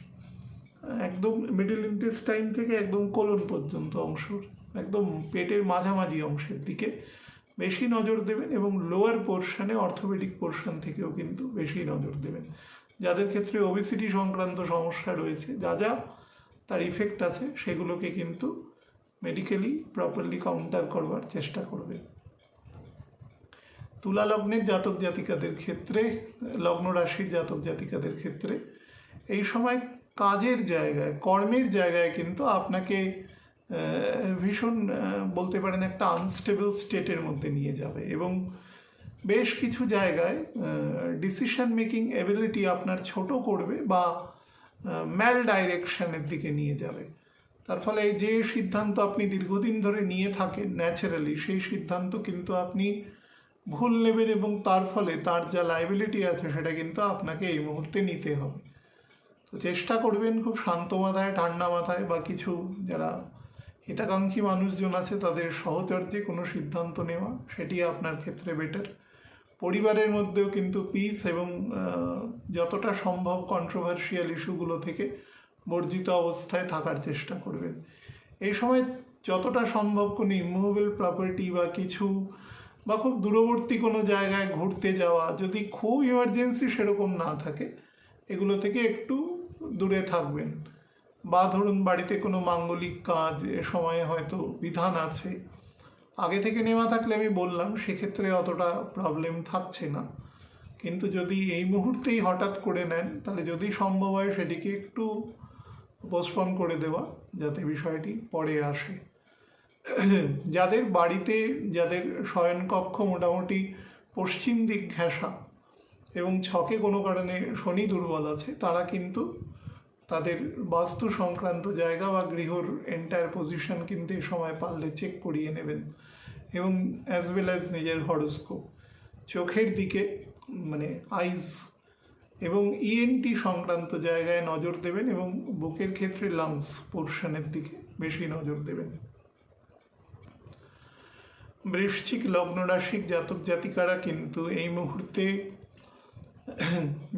একদম মিডল ইন্টেস্টাইন থেকে একদম কোলন পর্যন্ত অংশ, একদম পেটের মাঝামাঝি অংশের দিকে বেশি নজর দেবেন, এবং লোয়ার পোর্শনে অর্থোপেডিক পোর্শন থেকেও কিন্তু বেশি নজর দেবেন। যাদের ক্ষেত্রে ওবেসিটি সংক্রান্ত সমস্যা রয়েছে, যা যা তার ইফেক্ট আছে, সেগুলোকে কিন্তু মেডিকেলি প্রপারলি কাউন্টার করবার চেষ্টা করবে। তুলা লগ্নের জাতক জাতিকাদের ক্ষেত্রে, লগ্ন রাশির জাতক জাতিকাদের ক্ষেত্রে এই সময় কাজের জায়গায়, কর্মের জায়গায় কিন্তু আপনাকে ভীষণ বলতে পারেন একটা আনস্টেবল স্টেটের মধ্যে নিয়ে যাবে, এবং বেশ কিছু জায়গায় ডিসিশন মেকিং এবিলিটি আপনার ছোট করবে বা ম্যাল ডাইরেকশনের দিকে নিয়ে যাবে। তার ফলে যে সিদ্ধান্ত আপনি দীর্ঘদিন ধরে নিয়ে থাকেন ন্যাচারালি, সেই সিদ্ধান্ত কিন্তু আপনি ভুল নেবেন, এবং তার ফলে তার যা লাইবিলিটি আছে সেটা কিন্তু আপনাকে এই মুহূর্তে নিতে হবে। তো চেষ্টা করবেন খুব শান্ত মাথায়, ঠান্ডা মাথায়, বা কিছু যারা হিতাকাঙ্ক্ষী মানুষজন আছে তাদের সহচর্যে কোনো সিদ্ধান্ত নেওয়া, সেটি আপনার ক্ষেত্রে বেটার। পরিবারের মধ্যেও কিন্তু পিস এবং যতটা সম্ভব কন্ট্রোভার্সিয়াল ইস্যুগুলো থেকে বর্জিত অবস্থায় থাকার চেষ্টা করবেন। এই সময় যতটা সম্ভব কোনো ইমুভেবল প্রপার্টি বা কিছু বা খুব দূরবর্তী কোনো জায়গায় ঘুরতে যাওয়া, যদি খুব ইমার্জেন্সি সেরকম না থাকে, এগুলো থেকে একটু দূরে থাকবেন। বা ধরুন বাড়িতে কোনো মাঙ্গলিক কাজ এ সময়ে হয়তো বিধান আছে, আগে থেকে নেওয়া থাকলে আমি বললাম সেক্ষেত্রে অতটা প্রবলেম থাকছে না। কিন্তু যদি এই মুহূর্তেই হঠাৎ করে নেন, তাহলে যদি সম্ভব হয় সেটিকে একটু পোস্টপন করে দেওয়া, যাতে বিষয়টি পরে আসে। যাদের বাড়িতে, যাদের শয়নকক্ষ মোটামুটি পশ্চিম দিক ঘেঁষা এবং ছকে কোনো কারণে শনি দুর্বল আছে, তারা কিন্তু তাদের বাস্তু সংক্রান্ত জায়গা বা গৃহর এন্টায়ার পজিশন কিন্তু এ সময় পারলে চেক করিয়ে নেবেন। এবং অ্যাজ ওয়েল অ্যাজ নিজের হরোস্কোপ, চোখের দিকে মানে আইজ এবং ইএনটি সংক্রান্ত জায়গায় নজর দেবেন, এবং বুকের ক্ষেত্রে লাংস পোর্শনের দিকে বেশি নজর দেবেন। বৃশ্চিক লগ্ন রাশির জাতক জাতিকারা কিন্তু এই মুহূর্তে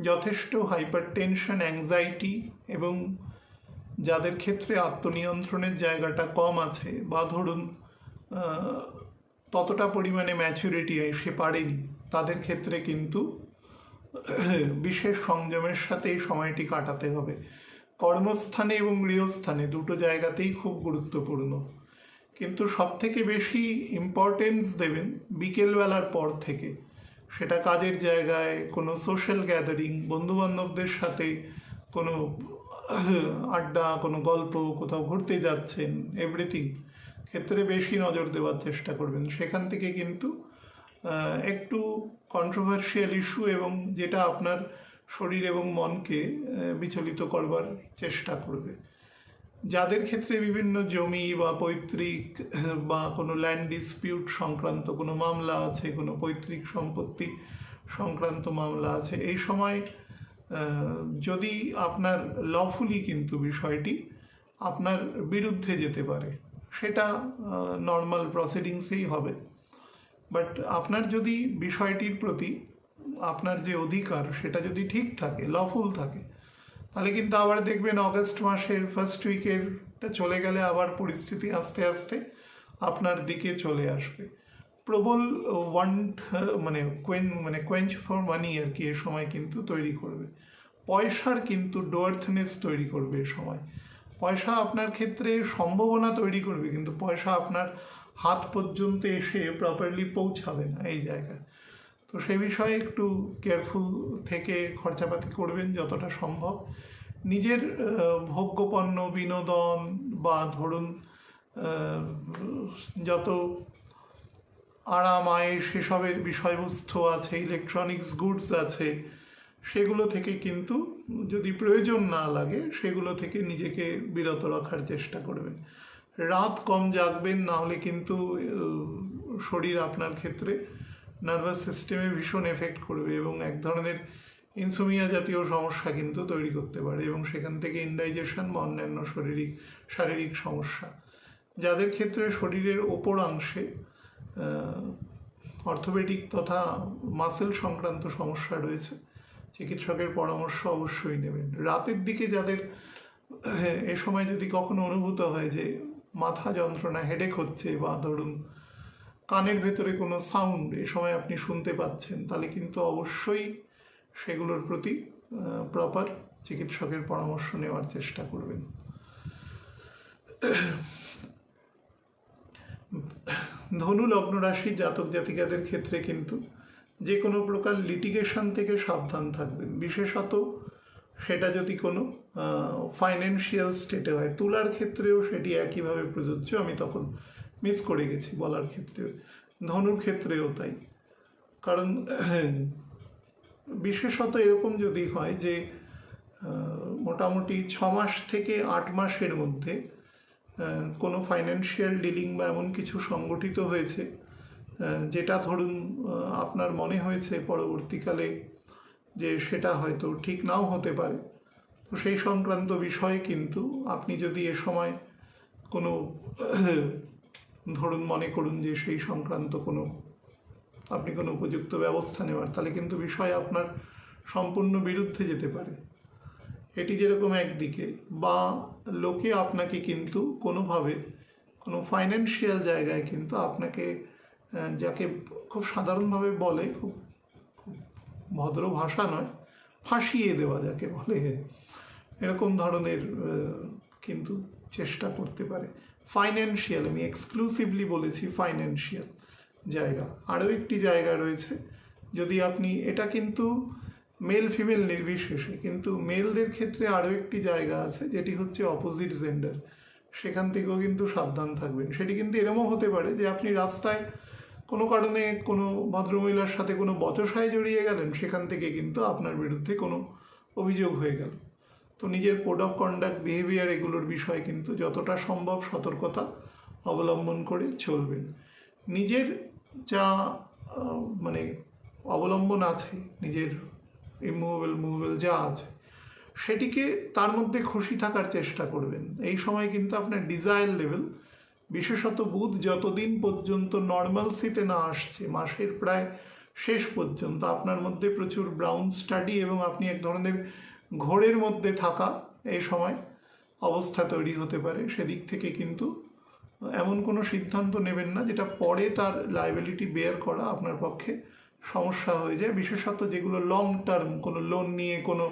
যথেষ্ট হাইপার টেনশন, অ্যাংজাইটি এবং যাদের ক্ষেত্রে আত্মনিয়ন্ত্রণের জায়গাটা কম আছে বা ধরুন ততটা পরিমাণে ম্যাচুরিটি এসে পারেনি, তাদের ক্ষেত্রে কিন্তু বিশেষ সংযমের সাথে এই সময়টি কাটাতে হবে। কর্মস্থানে এবং গৃহস্থানে দুটো জায়গাতেই খুব গুরুত্বপূর্ণ, কিন্তু সবথেকে বেশি ইম্পর্টেন্স দেবেন বিকেলবেলার পর থেকে। সেটা কাজের জায়গায় কোনো সোশ্যাল গ্যাদারিং, বন্ধুবান্ধবদের সাথে কোনো আড্ডা, কোনো গল্প, কোথাও ঘুরতে যাচ্ছেন, এভরিথিং ক্ষেত্রে বেশি নজর দেওয়ার চেষ্টা করবেন। সেখান থেকে কিন্তু একটু কন্ট্রোভার্সিয়াল ইস্যু এবং যেটা আপনার শরীর এবং মনকে বিচলিত করবার চেষ্টা করবে। যাদের ক্ষেত্রে বিভিন্ন জমি বা পৈতৃক বা কোনো ল্যান্ড ডিসপিউট সংক্রান্ত কোনো মামলা আছে, কোনো পৈতৃক সম্পত্তি সংক্রান্ত মামলা আছে, এই সময় যদি আপনার লফুলি কিন্তু বিষয়টি আপনার বিরুদ্ধে যেতে পারে, সেটা নর্মাল প্রসিডিংসেই হবে। বাট আপনার যদি বিষয়টির প্রতি আপনার যে অধিকার সেটা যদি ঠিক থাকে, লফুল থাকে, তাহলে কিন্তু আবার দেখবেন অগস্ট মাসের ফার্স্ট উইকেরটা চলে গেলে আবার পরিস্থিতি আস্তে আস্তে আপনার দিকে চলে আসবে। প্রবল ওয়ান্ট কোয়েঞ্চ ফর মানি আর কি এ সময় কিন্তু তৈরি করবে। পয়সার কিন্তু ডোয়ার্থনেস তৈরি করবে এ সময়। পয়সা আপনার ক্ষেত্রে সম্ভাবনা তৈরি করবে, কিন্তু পয়সা আপনার হাত পর্যন্ত এসে প্রপারলি পৌঁছাবে না এই জায়গায়। তো সে বিষয়ে একটু কেয়ারফুল থেকে খরচাপাতি করবেন যতটা সম্ভব। নিজের ভোগ্যপণ্য, বিনোদন বা ধরুন যত আরাম আয়েস সেসবের বিষয়বস্তু আছে, ইলেকট্রনিক্স গুডস আছে, সেগুলো থেকে কিন্তু যদি প্রয়োজন না লাগে সেগুলো থেকে নিজেকে বিরত রাখার চেষ্টা করবেন। রাত কম জাগবেন, না হলে কিন্তু শরীর আপনার ক্ষেত্রে নার্ভাস সিস্টেমে ভীষণ এফেক্ট করবে এবং এক ধরনের ইনসোমিয়া জাতীয় সমস্যা কিন্তু তৈরি করতে পারে, এবং সেখান থেকে ইনডাইজেশন বা অন্যান্য শারীরিক সমস্যা। যাদের ক্ষেত্রে শরীরের ওপরাংশে অর্থোপেডিক তথা মাসেল সংক্রান্ত সমস্যা রয়েছে, চিকিৎসকের পরামর্শ অবশ্যই নেবেন। রাতের দিকে যাদের এ সময় যদি কখনো অনুভূত হয় যে মাথা যন্ত্রণা, হেডেক হচ্ছে, বা ধরুন কানের ভেতরে কোনো সাউন্ড এ সময় আপনি শুনতে পাচ্ছেন, তাহলে কিন্তু অবশ্যই সেগুলোর প্রতি প্রপার চিকিৎসকের পরামর্শ নেওয়ার চেষ্টা করবেন। ধনু লগ্ন রাশির জাতক জাতিকাদের ক্ষেত্রে কিন্তু যে কোনো প্রকার লিটিগেশন থেকে সাবধান থাকবেন, বিশেষত সেটা যদি কোনো ফাইন্যান্সিয়াল স্টেটে হয়। তুলার ক্ষেত্রেও সেটি একইভাবে প্রযোজ্য, আমি তখন মিস করে গেছি বলার ক্ষেত্রেও। ধনুর ক্ষেত্রেও তাই, কারণ বিশেষত এরকম যদি হয় যে মোটামুটি 6 মাস থেকে 8 মাসের মধ্যে কোনো ফাইন্যান্সিয়াল ডিলিং বা এমন কিছু সংগঠিত হয়েছে যেটা ধরুন আপনার মনে হয়েছে পরবর্তীকালে যে সেটা হয়তো ঠিক নাও হতে পারে, তো সেই সংক্রান্ত বিষয়ে কিন্তু আপনি যদি এ সময় কোনো ধরুন মনে করুন যে সেই সংক্রান্ত আপনি কোনো উপযুক্ত ব্যবস্থা নেওয়ার, তাহলে কিন্তু বিষয় আপনার সম্পূর্ণ বিরুদ্ধে যেতে পারে। এটি যেরকম একদিকে, বা লোকে আপনাকে কিন্তু কোনোভাবে কোনো ফাইন্যান্সিয়াল জায়গায় কিন্তু আপনাকে যাকে খুব সাধারণভাবে বলে, খুব ভদ্র ভাষা নয়, ফাঁসিয়ে দেওয়া যাকে বলে, এরকম ধরনের কিন্তু চেষ্টা করতে পারে। ফাইন্যান্সিয়াল, আমি এক্সক্লুসিভলি বলেছি ফাইন্যান্সিয়াল জায়গা। আরও একটি জায়গা রয়েছে, যদি আপনি, এটা কিন্তু মেল ফিমেল নির্বিশেষে, কিন্তু মেলদের ক্ষেত্রে আরও একটি জায়গা আছে যেটি হচ্ছে অপোজিট জেন্ডার, সেখান থেকেও কিন্তু সাবধান থাকবেন। সেটি কিন্তু এরকমও হতে পারে যে আপনি রাস্তায় কোনো কারণে কোনো ভদ্রমহিলার সাথে কোনো বচসায় জড়িয়ে গেলেন, সেখান থেকে কিন্তু আপনার বিরুদ্ধে কোনো অভিযোগ হয়ে গেল। তো নিজের কোড অফ কন্ডাক্ট, বিহেভিয়ার, এগুলোর বিষয়ে কিন্তু যতটা সম্ভব সতর্কতা অবলম্বন করে চলবেন। নিজের যা মানে অবলম্বন আছে, নিজের ইমুভেবল মুভেবল যা আছে, সেটিকে তার মধ্যে খুশি থাকার চেষ্টা করবেন। এই সময় কিন্তু আপনার ডিজায়ার লেভেল, বিশেষত বুধ যতদিন পর্যন্ত নর্মালসিতে না আসছে, মাসের প্রায় শেষ পর্যন্ত, আপনার মধ্যে প্রচুর ব্রাউন স্টাডি এবং আপনি এক ধরনের ঘোরের মধ্যে থাকা এই সময় অবস্থা তৈরি হতে পারে। সেদিক থেকে কিন্তু এমন কোনো সিদ্ধান্ত নেবেন না যেটা পরে তার লায়াবিলিটি বেয়ার করা আপনার পক্ষে সমস্যা হয়ে যায়। বিশেষত যেগুলো লং টার্ম, কোনো লোন নিয়ে কোনো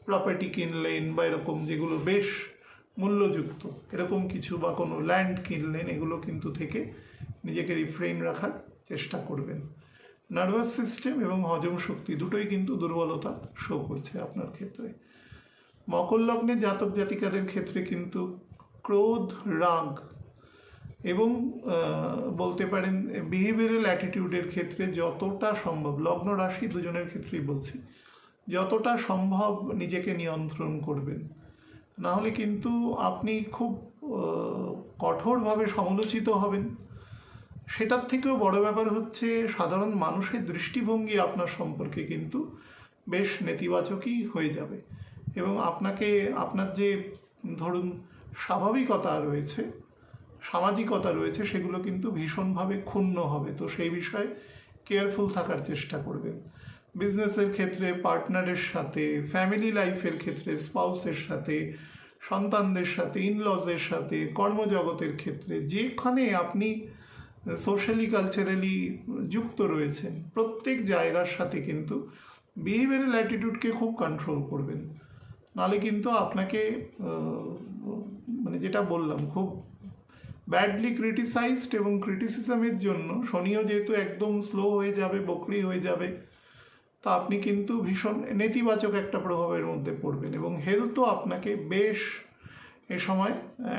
প্রপার্টি কিনলেন বা এরকম যেগুলো বেশ মূল্যযুক্ত এরকম কিছু, বা কোনো ল্যান্ড কিনলেন, এগুলো কিন্তু থেকে নিজেকে রিফ্রেইন রাখার চেষ্টা করবেন। নার্ভাস সিস্টেম এবং হজম শক্তি দুটোই কিন্তু দুর্বলতা শো করছে আপনার ক্ষেত্রে। মকর লগ্নে জাতক জাতিকাদের ক্ষেত্রে কিন্তু ক্রোধ, রাগ এবং বলতে পারেন বিহেভিয়ারাল অ্যাটিটিউডের ক্ষেত্রে যতটা সম্ভব, লগ্ন রাশি দুজনের ক্ষেত্রেই বলছি, যতটা সম্ভব নিজেকে নিয়ন্ত্রণ করবেন। না হলে কিন্তু আপনি খুব কঠোরভাবে সমালোচিত হবেন। সেটার থেকেও বড় ব্যাপার হচ্ছে সাধারণ মানুষের দৃষ্টিভঙ্গি আপনার সম্পর্কে কিন্তু বেশ নেতিবাচকই হয়ে যাবে, এবং আপনাকে, আপনার যে ধরুন স্বাভাবিকতা রয়েছে, সামাজিকতা রয়েছে, সেগুলো কিন্তু ভীষণভাবে ক্ষুণ্ণ হবে। তো সেই বিষয়ে কেয়ারফুল থাকার চেষ্টা করবেন। বিজনেসের ক্ষেত্রে পার্টনারের সাথে, ফ্যামিলি লাইফের ক্ষেত্রে স্পাউসের সাথে, সন্তানদের সাথে, ইনলজের সাথে, কর্মজগতের ক্ষেত্রে, যেখানে আপনি সোশ্যালি কালচারালি যুক্ত রয়েছেন, প্রত্যেক জায়গার সাথে কিন্তু বিহেভিয়ারাল অ্যাটিটিউডকে খুব কন্ট্রোল করবেন। নাহলে কিন্তু আপনাকে মানে যেটা বললাম, খুব ব্যাডলি ক্রিটিসাইজড, এবং ক্রিটিসিজমের জন্য শনিও যেহেতু একদম স্লো হয়ে যাবে, বকরি হয়ে যাবে, তা আপনি কিন্তু ভীষণ নেতিবাচক একটা প্রভাবের মধ্যে পড়বেন, এবং হেলথও আপনাকে বেশ এ সময়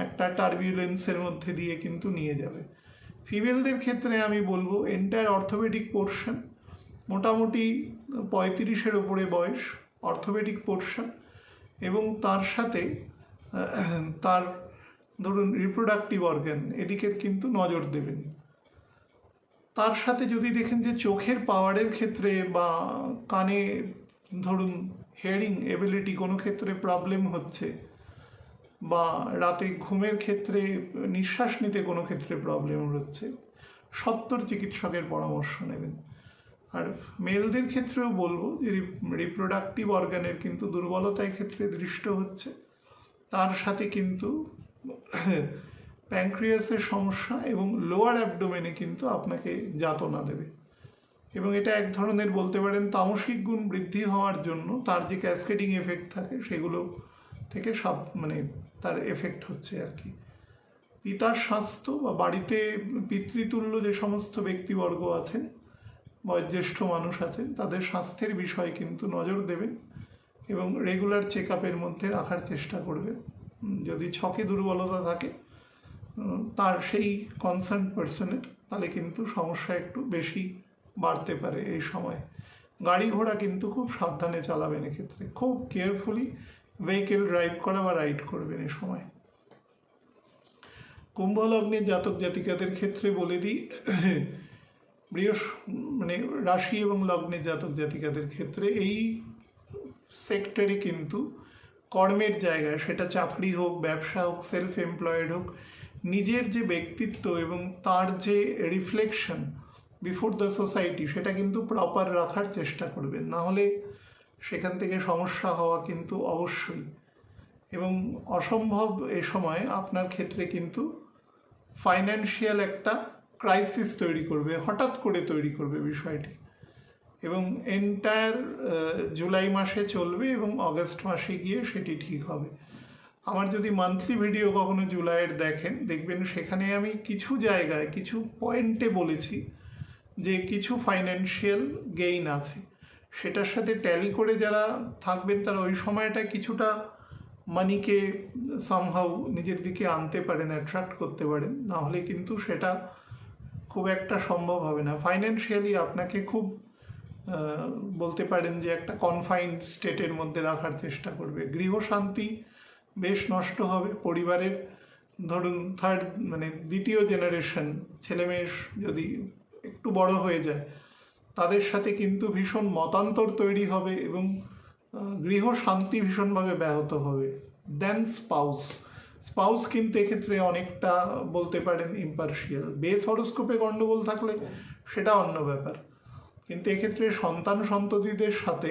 একটা টার্বিউলেন্সের মধ্যে দিয়ে কিন্তু নিয়ে যাবে। ফিমেলদের ক্ষেত্রে আমি বলবো এন্টায়ার অর্থোপেডিক পোর্শন, মোটামুটি 35-এর ওপরে বয়স, অর্থোপেডিক পোর্শন, এবং তার সাথে তার ধরুন রিপ্রোডাক্টিভ অর্গান, এদিকের কিন্তু নজর দেবেন। তার সাথে যদি দেখেন যে চোখের পাওয়ারের ক্ষেত্রে বা কানে ধরুন হিয়ারিং এবিলিটি কোনো ক্ষেত্রে প্রবলেম হচ্ছে, বা রাতে ঘুমের ক্ষেত্রে, নিঃশ্বাস নিতে কোনো ক্ষেত্রে প্রবলেম হচ্ছে, সত্বর চিকিৎসকের পরামর্শ নেবেন। আর মেলদের ক্ষেত্রেও বলবো যে রিপ্রোডাক্টিভ অর্গানের কিন্তু দুর্বলতার ক্ষেত্রে দৃষ্ট হচ্ছে, তার সাথে কিন্তু প্যানক্রিয়াসের সমস্যা এবং লোয়ার অ্যাবডোমেনে কিন্তু আপনাকে যাতনা দেবে, এবং এটা এক ধরনের বলতে পারেন তামসিক গুণ বৃদ্ধি হওয়ার জন্য তার যে ক্যাসকেডিং এফেক্ট থাকে সেগুলো থেকে মানে তার এফেক্ট হচ্ছে আর কি। পিতার স্বাস্থ্য বা বাড়িতে পিতৃতুল্য যে সমস্ত ব্যক্তিবর্গ আছেন, বয়োজ্যেষ্ঠ মানুষ আছেন, তাদের স্বাস্থ্যের বিষয়ে কিন্তু নজর দেবেন এবং রেগুলার চেক আপের মধ্যে রাখার চেষ্টা করবেন। যদি ছকে দুর্বলতা থাকে তার সেই কনসার্ন পার্সনের, তাহলে কিন্তু সমস্যা একটু বেশি বাড়তে পারে এই সময়। গাড়ি ঘোড়া কিন্তু খুব সাবধানে চালাবেন, এক্ষেত্রে খুব কেয়ারফুলি ভেহিকেল ড্রাইভ করা বা রাইড করবেন এই সময়। কুম্ভ লগ্নের জাতক জাতিকাদের ক্ষেত্রে বলে দিই, মানে রাশি এবং লগ্নের জাতক জাতিকাদের ক্ষেত্রে এই সেক্টরে কিন্তু কর্মের জায়গায়, সেটা চাকরি হোক, ব্যবসা হোক, সেলফ এমপ্লয়েড হোক, নিজের যে ব্যক্তিত্ব এবং তার যে রিফ্লেকশন বিফোর দ্য সোসাইটি, সেটা কিন্তু প্রপার রাখার চেষ্টা করবেন, না হলে সেখান থেকে সমস্যা হওয়া কিন্তু অবশ্যই। এবং অসম্ভব এ সময় আপনার ক্ষেত্রে কিন্তু ফাইন্যান্সিয়াল একটা ক্রাইসিস তৈরি করবে, হঠাৎ করে তৈরি করবে বিষয়টি, এবং এন্টায়ার জুলাই মাসে চলবে এবং অগস্ট মাসে গিয়ে সেটি ঠিক হবে। আমার যদি মান্থলি ভিডিও কখনো জুলাইয়ের দেখেন, দেখবেন সেখানে আমি কিছু জায়গায় কিছু পয়েন্টে বলেছি যে কিছু ফাইন্যান্সিয়াল গেইন আছে, সেটার সাথে ট্যালি করে যারা থাকবেন তারা ওই সময়টা কিছুটা মানিকে সামহাউ নিজের দিকে আনতে পারেন, অ্যাট্রাক্ট করতে পারেন, না হলে কিন্তু সেটা খুব একটা সম্ভব হবে না। ফাইন্যান্সিয়ালি আপনাকে খুব বলতে পারেন যে একটা কনফাইন্ড স্টেটের মধ্যে রাখার চেষ্টা করবে। গৃহশান্তি বেশ নষ্ট হবে। পরিবারের ধরুন দ্বিতীয় জেনারেশন ছেলেমেয়ে যদি একটু বড় হয়ে যায় তাদের সাথে কিন্তু ভীষণ মতান্তর তৈরি হবে এবং গৃহশান্তি ভীষণভাবে ব্যাহত হবে। দেন স্পাউস কিন্তু এক্ষেত্রে অনেকটা বলতে পারেন ইম্পার্শিয়াল। বেস হরোস্কোপে গণ্ডগোল থাকলে সেটা অন্য ব্যাপার, কিন্তু এক্ষেত্রে সন্ততিদের সাথে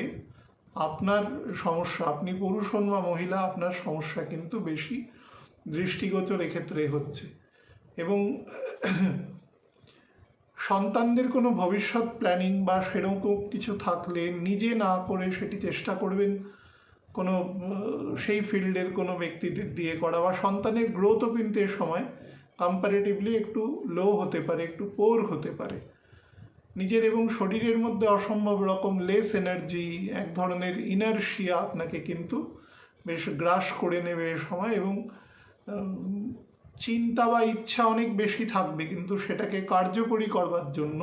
আপনার সমস্যা, আপনি পুরুষ হন বা মহিলা, আপনার সমস্যা কিন্তু বেশি দৃষ্টিগোচর এক্ষেত্রে হচ্ছে। এবং সন্তানদের কোনো ভবিষ্যৎ প্ল্যানিং বা সেরকম কিছু থাকলে নিজে না করে সেটি চেষ্টা করবেন কোনো সেই ফিল্ডের কোনো ব্যক্তিদের দিয়ে করা, বা সন্তানের গ্রোথও কিন্তু এ সময় কম্পারেটিভলি একটু লো হতে পারে, একটু পোর হতে পারে। নিজের এবং শরীরের মধ্যে অসম্ভব রকম লেস এনার্জি, এক ধরনের ইনার্শিয়া আপনাকে কিন্তু বেশ গ্রাস করে নেবে এ সময়, এবং চিন্তা বা ইচ্ছা অনেক বেশি থাকবে, কিন্তু সেটাকে কার্যকরী করবার জন্য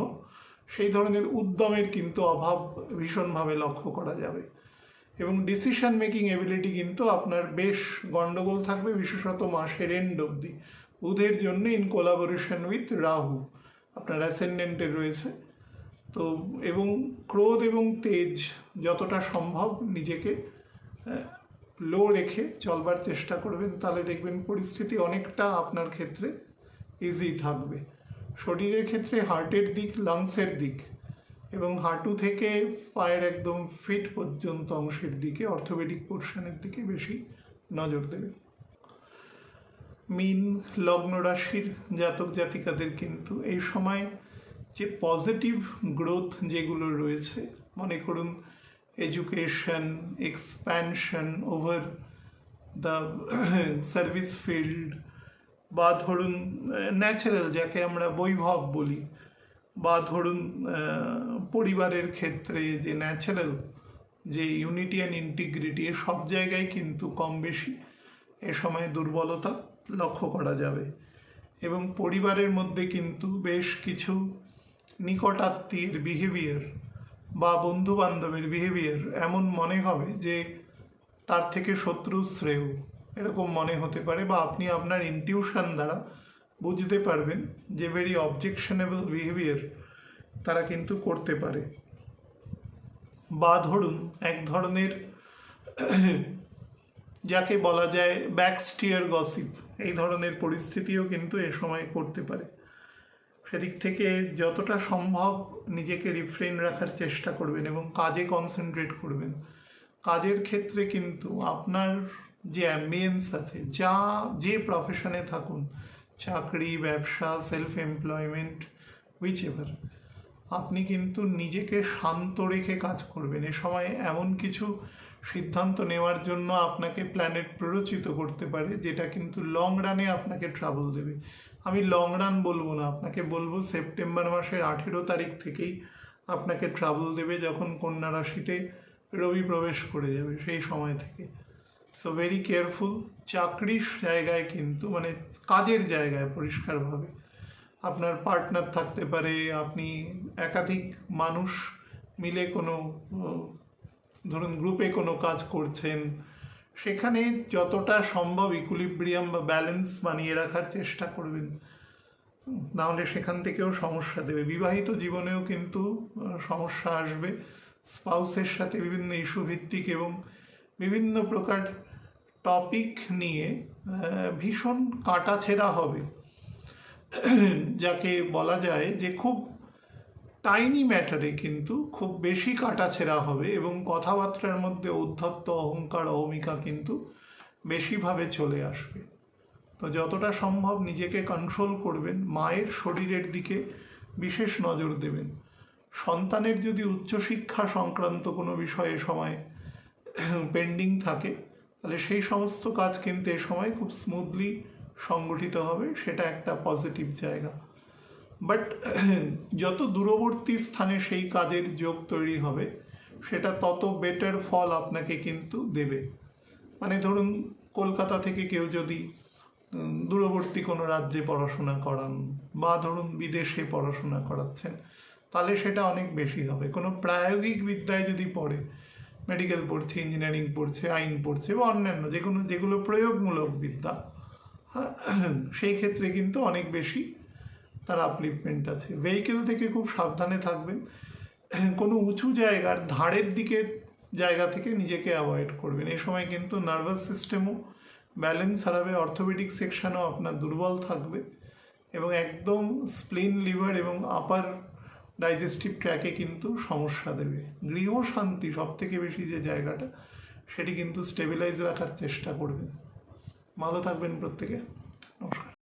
সেই ধরনের উদ্যমের কিন্তু অভাব ভীষণভাবে লক্ষ্য করা যাবে। এবং ডিসিশন মেকিং এবিলিটি কিন্তু আপনার বেশ গণ্ডগোল থাকবে, বিশেষত মাসের এন্ড অবধি। বুধের জন্য ইন কোলাবোরেশন উইথ রাহু আপনার অ্যাসেন্ডেন্টে রয়েছে। তো এবং ক্রোধ এবং তেজ যতটা সম্ভব নিজেকে লো রেখে চলবার চেষ্টা করবেন, তাহলে দেখবেন পরিস্থিতি অনেকটা আপনার ক্ষেত্রে ইজি থাকবে। শরীরের ক্ষেত্রে হার্টের দিক, লাংসের দিক এবং হাঁটু থেকে পায়ের একদম ফিট পর্যন্ত অংশের দিকে, অর্থোপেডিক পোর্শনের দিকে বেশি নজর দেবে। মীন লগ্ন রাশির জাতক জাতিকাদের কিন্তু এই সময় যে পজিটিভ গ্রোথ যেগুলো রয়েছে, মনে করুন education, expansion over the service field, বা ধরুন ন্যাচারাল যাকে আমরা বৈভব বলি, বা ধরুন পরিবারের ক্ষেত্রে যে ন্যাচারাল যে ইউনিটি অ্যান্ড ইন্টিগ্রিটি, সব জায়গায় কিন্তু কম বেশি এ সময় দুর্বলতা লক্ষ্য করা যাবে। এবং পরিবারের মধ্যে কিন্তু বেশ কিছু নিকটাত্মীয়ের বিহেভিয়ার বা বন্ধু বান্ধবের বিহেভিয়ার এমন মনে হবে যে তার থেকে শত্রু শ্রেয়, এরকম মনে হতে পারে, বা আপনি আপনার ইনটিউশন দ্বারা বুঝতে পারবেন যে ভেরি অবজেকশনেবল বিহেভিয়ার তারা কিন্তু করতে পারে। বা ধরুন এক ধরনের যাকে বলা যায় ব্যাকস্টিয়ার গসিপ, এই ধরনের পরিস্থিতিও কিন্তু এ সময় করতে পারে। সেদিক থেকে যতটা সম্ভব নিজেকে রিফ্রেন রাখার চেষ্টা করবেন এবং কাজে কনসেন্ট্রেট করবেন। কাজের ক্ষেত্রে কিন্তু আপনার যে অ্যাম্বিয়েন্স আছে, যে প্রফেশনে থাকুন, চাকরি, ব্যবসা, সেলফ এমপ্লয়মেন্ট, হুইচ এভার, আপনি কিন্তু নিজেকে শান্ত রেখে কাজ করবেন। এ সময় এমন কিছু সিদ্ধান্ত নেওয়ার জন্য আপনাকে প্ল্যানেট প্ররোচিত করতে পারে যেটা কিন্তু লং রানে আপনাকে ট্রাবল দেবে। আমি লং রান বলবো না, আপনাকে বলবো সেপ্টেম্বর মাসের 18 তারিখ থেকেই আপনাকে ট্রাবল দেবে, যখন কন্যা রাশিতে রবি প্রবেশ করে যাবে সেই সময় থেকে। So very careful. চাকরির জায়গায় কিন্তু কাজের জায়গায় পরিষ্কারভাবে আপনার পার্টনার থাকতে পারে, আপনি একাধিক মানুষ মিলে কোনো ধরুন গ্রুপে কোনো কাজ করছেন, সেখানে যতটা সম্ভব ইকুইলিব্রিয়াম বা ব্যালেন্স বানিয়ে রাখার চেষ্টা করবেন, নাহলে সেখান থেকেও সমস্যা দেবে। বিবাহিত জীবনেও কিন্তু সমস্যা আসবে, স্পাউসের সাথে বিভিন্ন ইস্যু ভিত্তিক এবং বিভিন্ন প্রকার টপিক নিয়ে ভীষণ কাটাছেঁড়া হবে, যাকে বলা যায় যে খুব টাইনি ম্যাটারে কিন্তু খুব বেশি কাটাছেঁড়া হবে, এবং কথাবার্তার মধ্যে উদ্ধত্ত অহংকার, অহমিকা কিন্তু বেশিভাবে চলে আসবে। তো যতটা সম্ভব নিজেকে কন্ট্রোল করবেন, মায়ের শরীরের দিকে বিশেষ নজর দেবেন। সন্তানের যদি উচ্চশিক্ষা সংক্রান্ত কোনো বিষয়ে সময় পেন্ডিং থাকে, তাহলে সেই সমস্ত কাজ কিন্তু এ সময় খুব স্মুথলি সংগঠিত হবে, সেটা একটা পজিটিভ জায়গা। বাট যত দূরবর্তী স্থানে সেই কাজের যোগ তৈরি হবে, সেটা তত বেটার ফল আপনাকে কিন্তু দেবে। মানে ধরুন কলকাতা থেকে কেউ যদি দূরবর্তী কোনো রাজ্যে পড়াশোনা করান, বা ধরুন বিদেশে পড়াশোনা করাচ্ছেন, তাহলে সেটা অনেক বেশি হবে। কোনো প্রায়োগিক বিদ্যায় যদি পড়ে, মেডিকেল পড়ছে, ইঞ্জিনিয়ারিং পড়ছে, আইন পড়ছে, বা অন্যান্য যেগুলো প্রয়োগমূলক বিদ্যা, সেই ক্ষেত্রে কিন্তু অনেক বেশি তার আপলিফমেন্ট আছে। ভেহিকেল থেকে খুব সাবধানে থাকবেন। কোনো উঁচু জায়গার ধারের দিকে জায়গা থেকে নিজেকে অ্যাভয়েড করবেন। এই সময় কিন্তু নার্ভাস সিস্টেমও ব্যালেন্স হারাবে, অর্থোপেডিক সেকশনও আপনার দুর্বল থাকবে, এবং একদম স্প্লিন, লিভার এবং আপার ডাইজেস্টিভ ট্র্যাকে কিন্তু সমস্যা দেবে। গৃহশান্তি সব থেকে বেশি যে জায়গাটা, সেটি কিন্তু স্টেবিলাইজ রাখার চেষ্টা করবেন। ভালো থাকবেন প্রত্যেকে।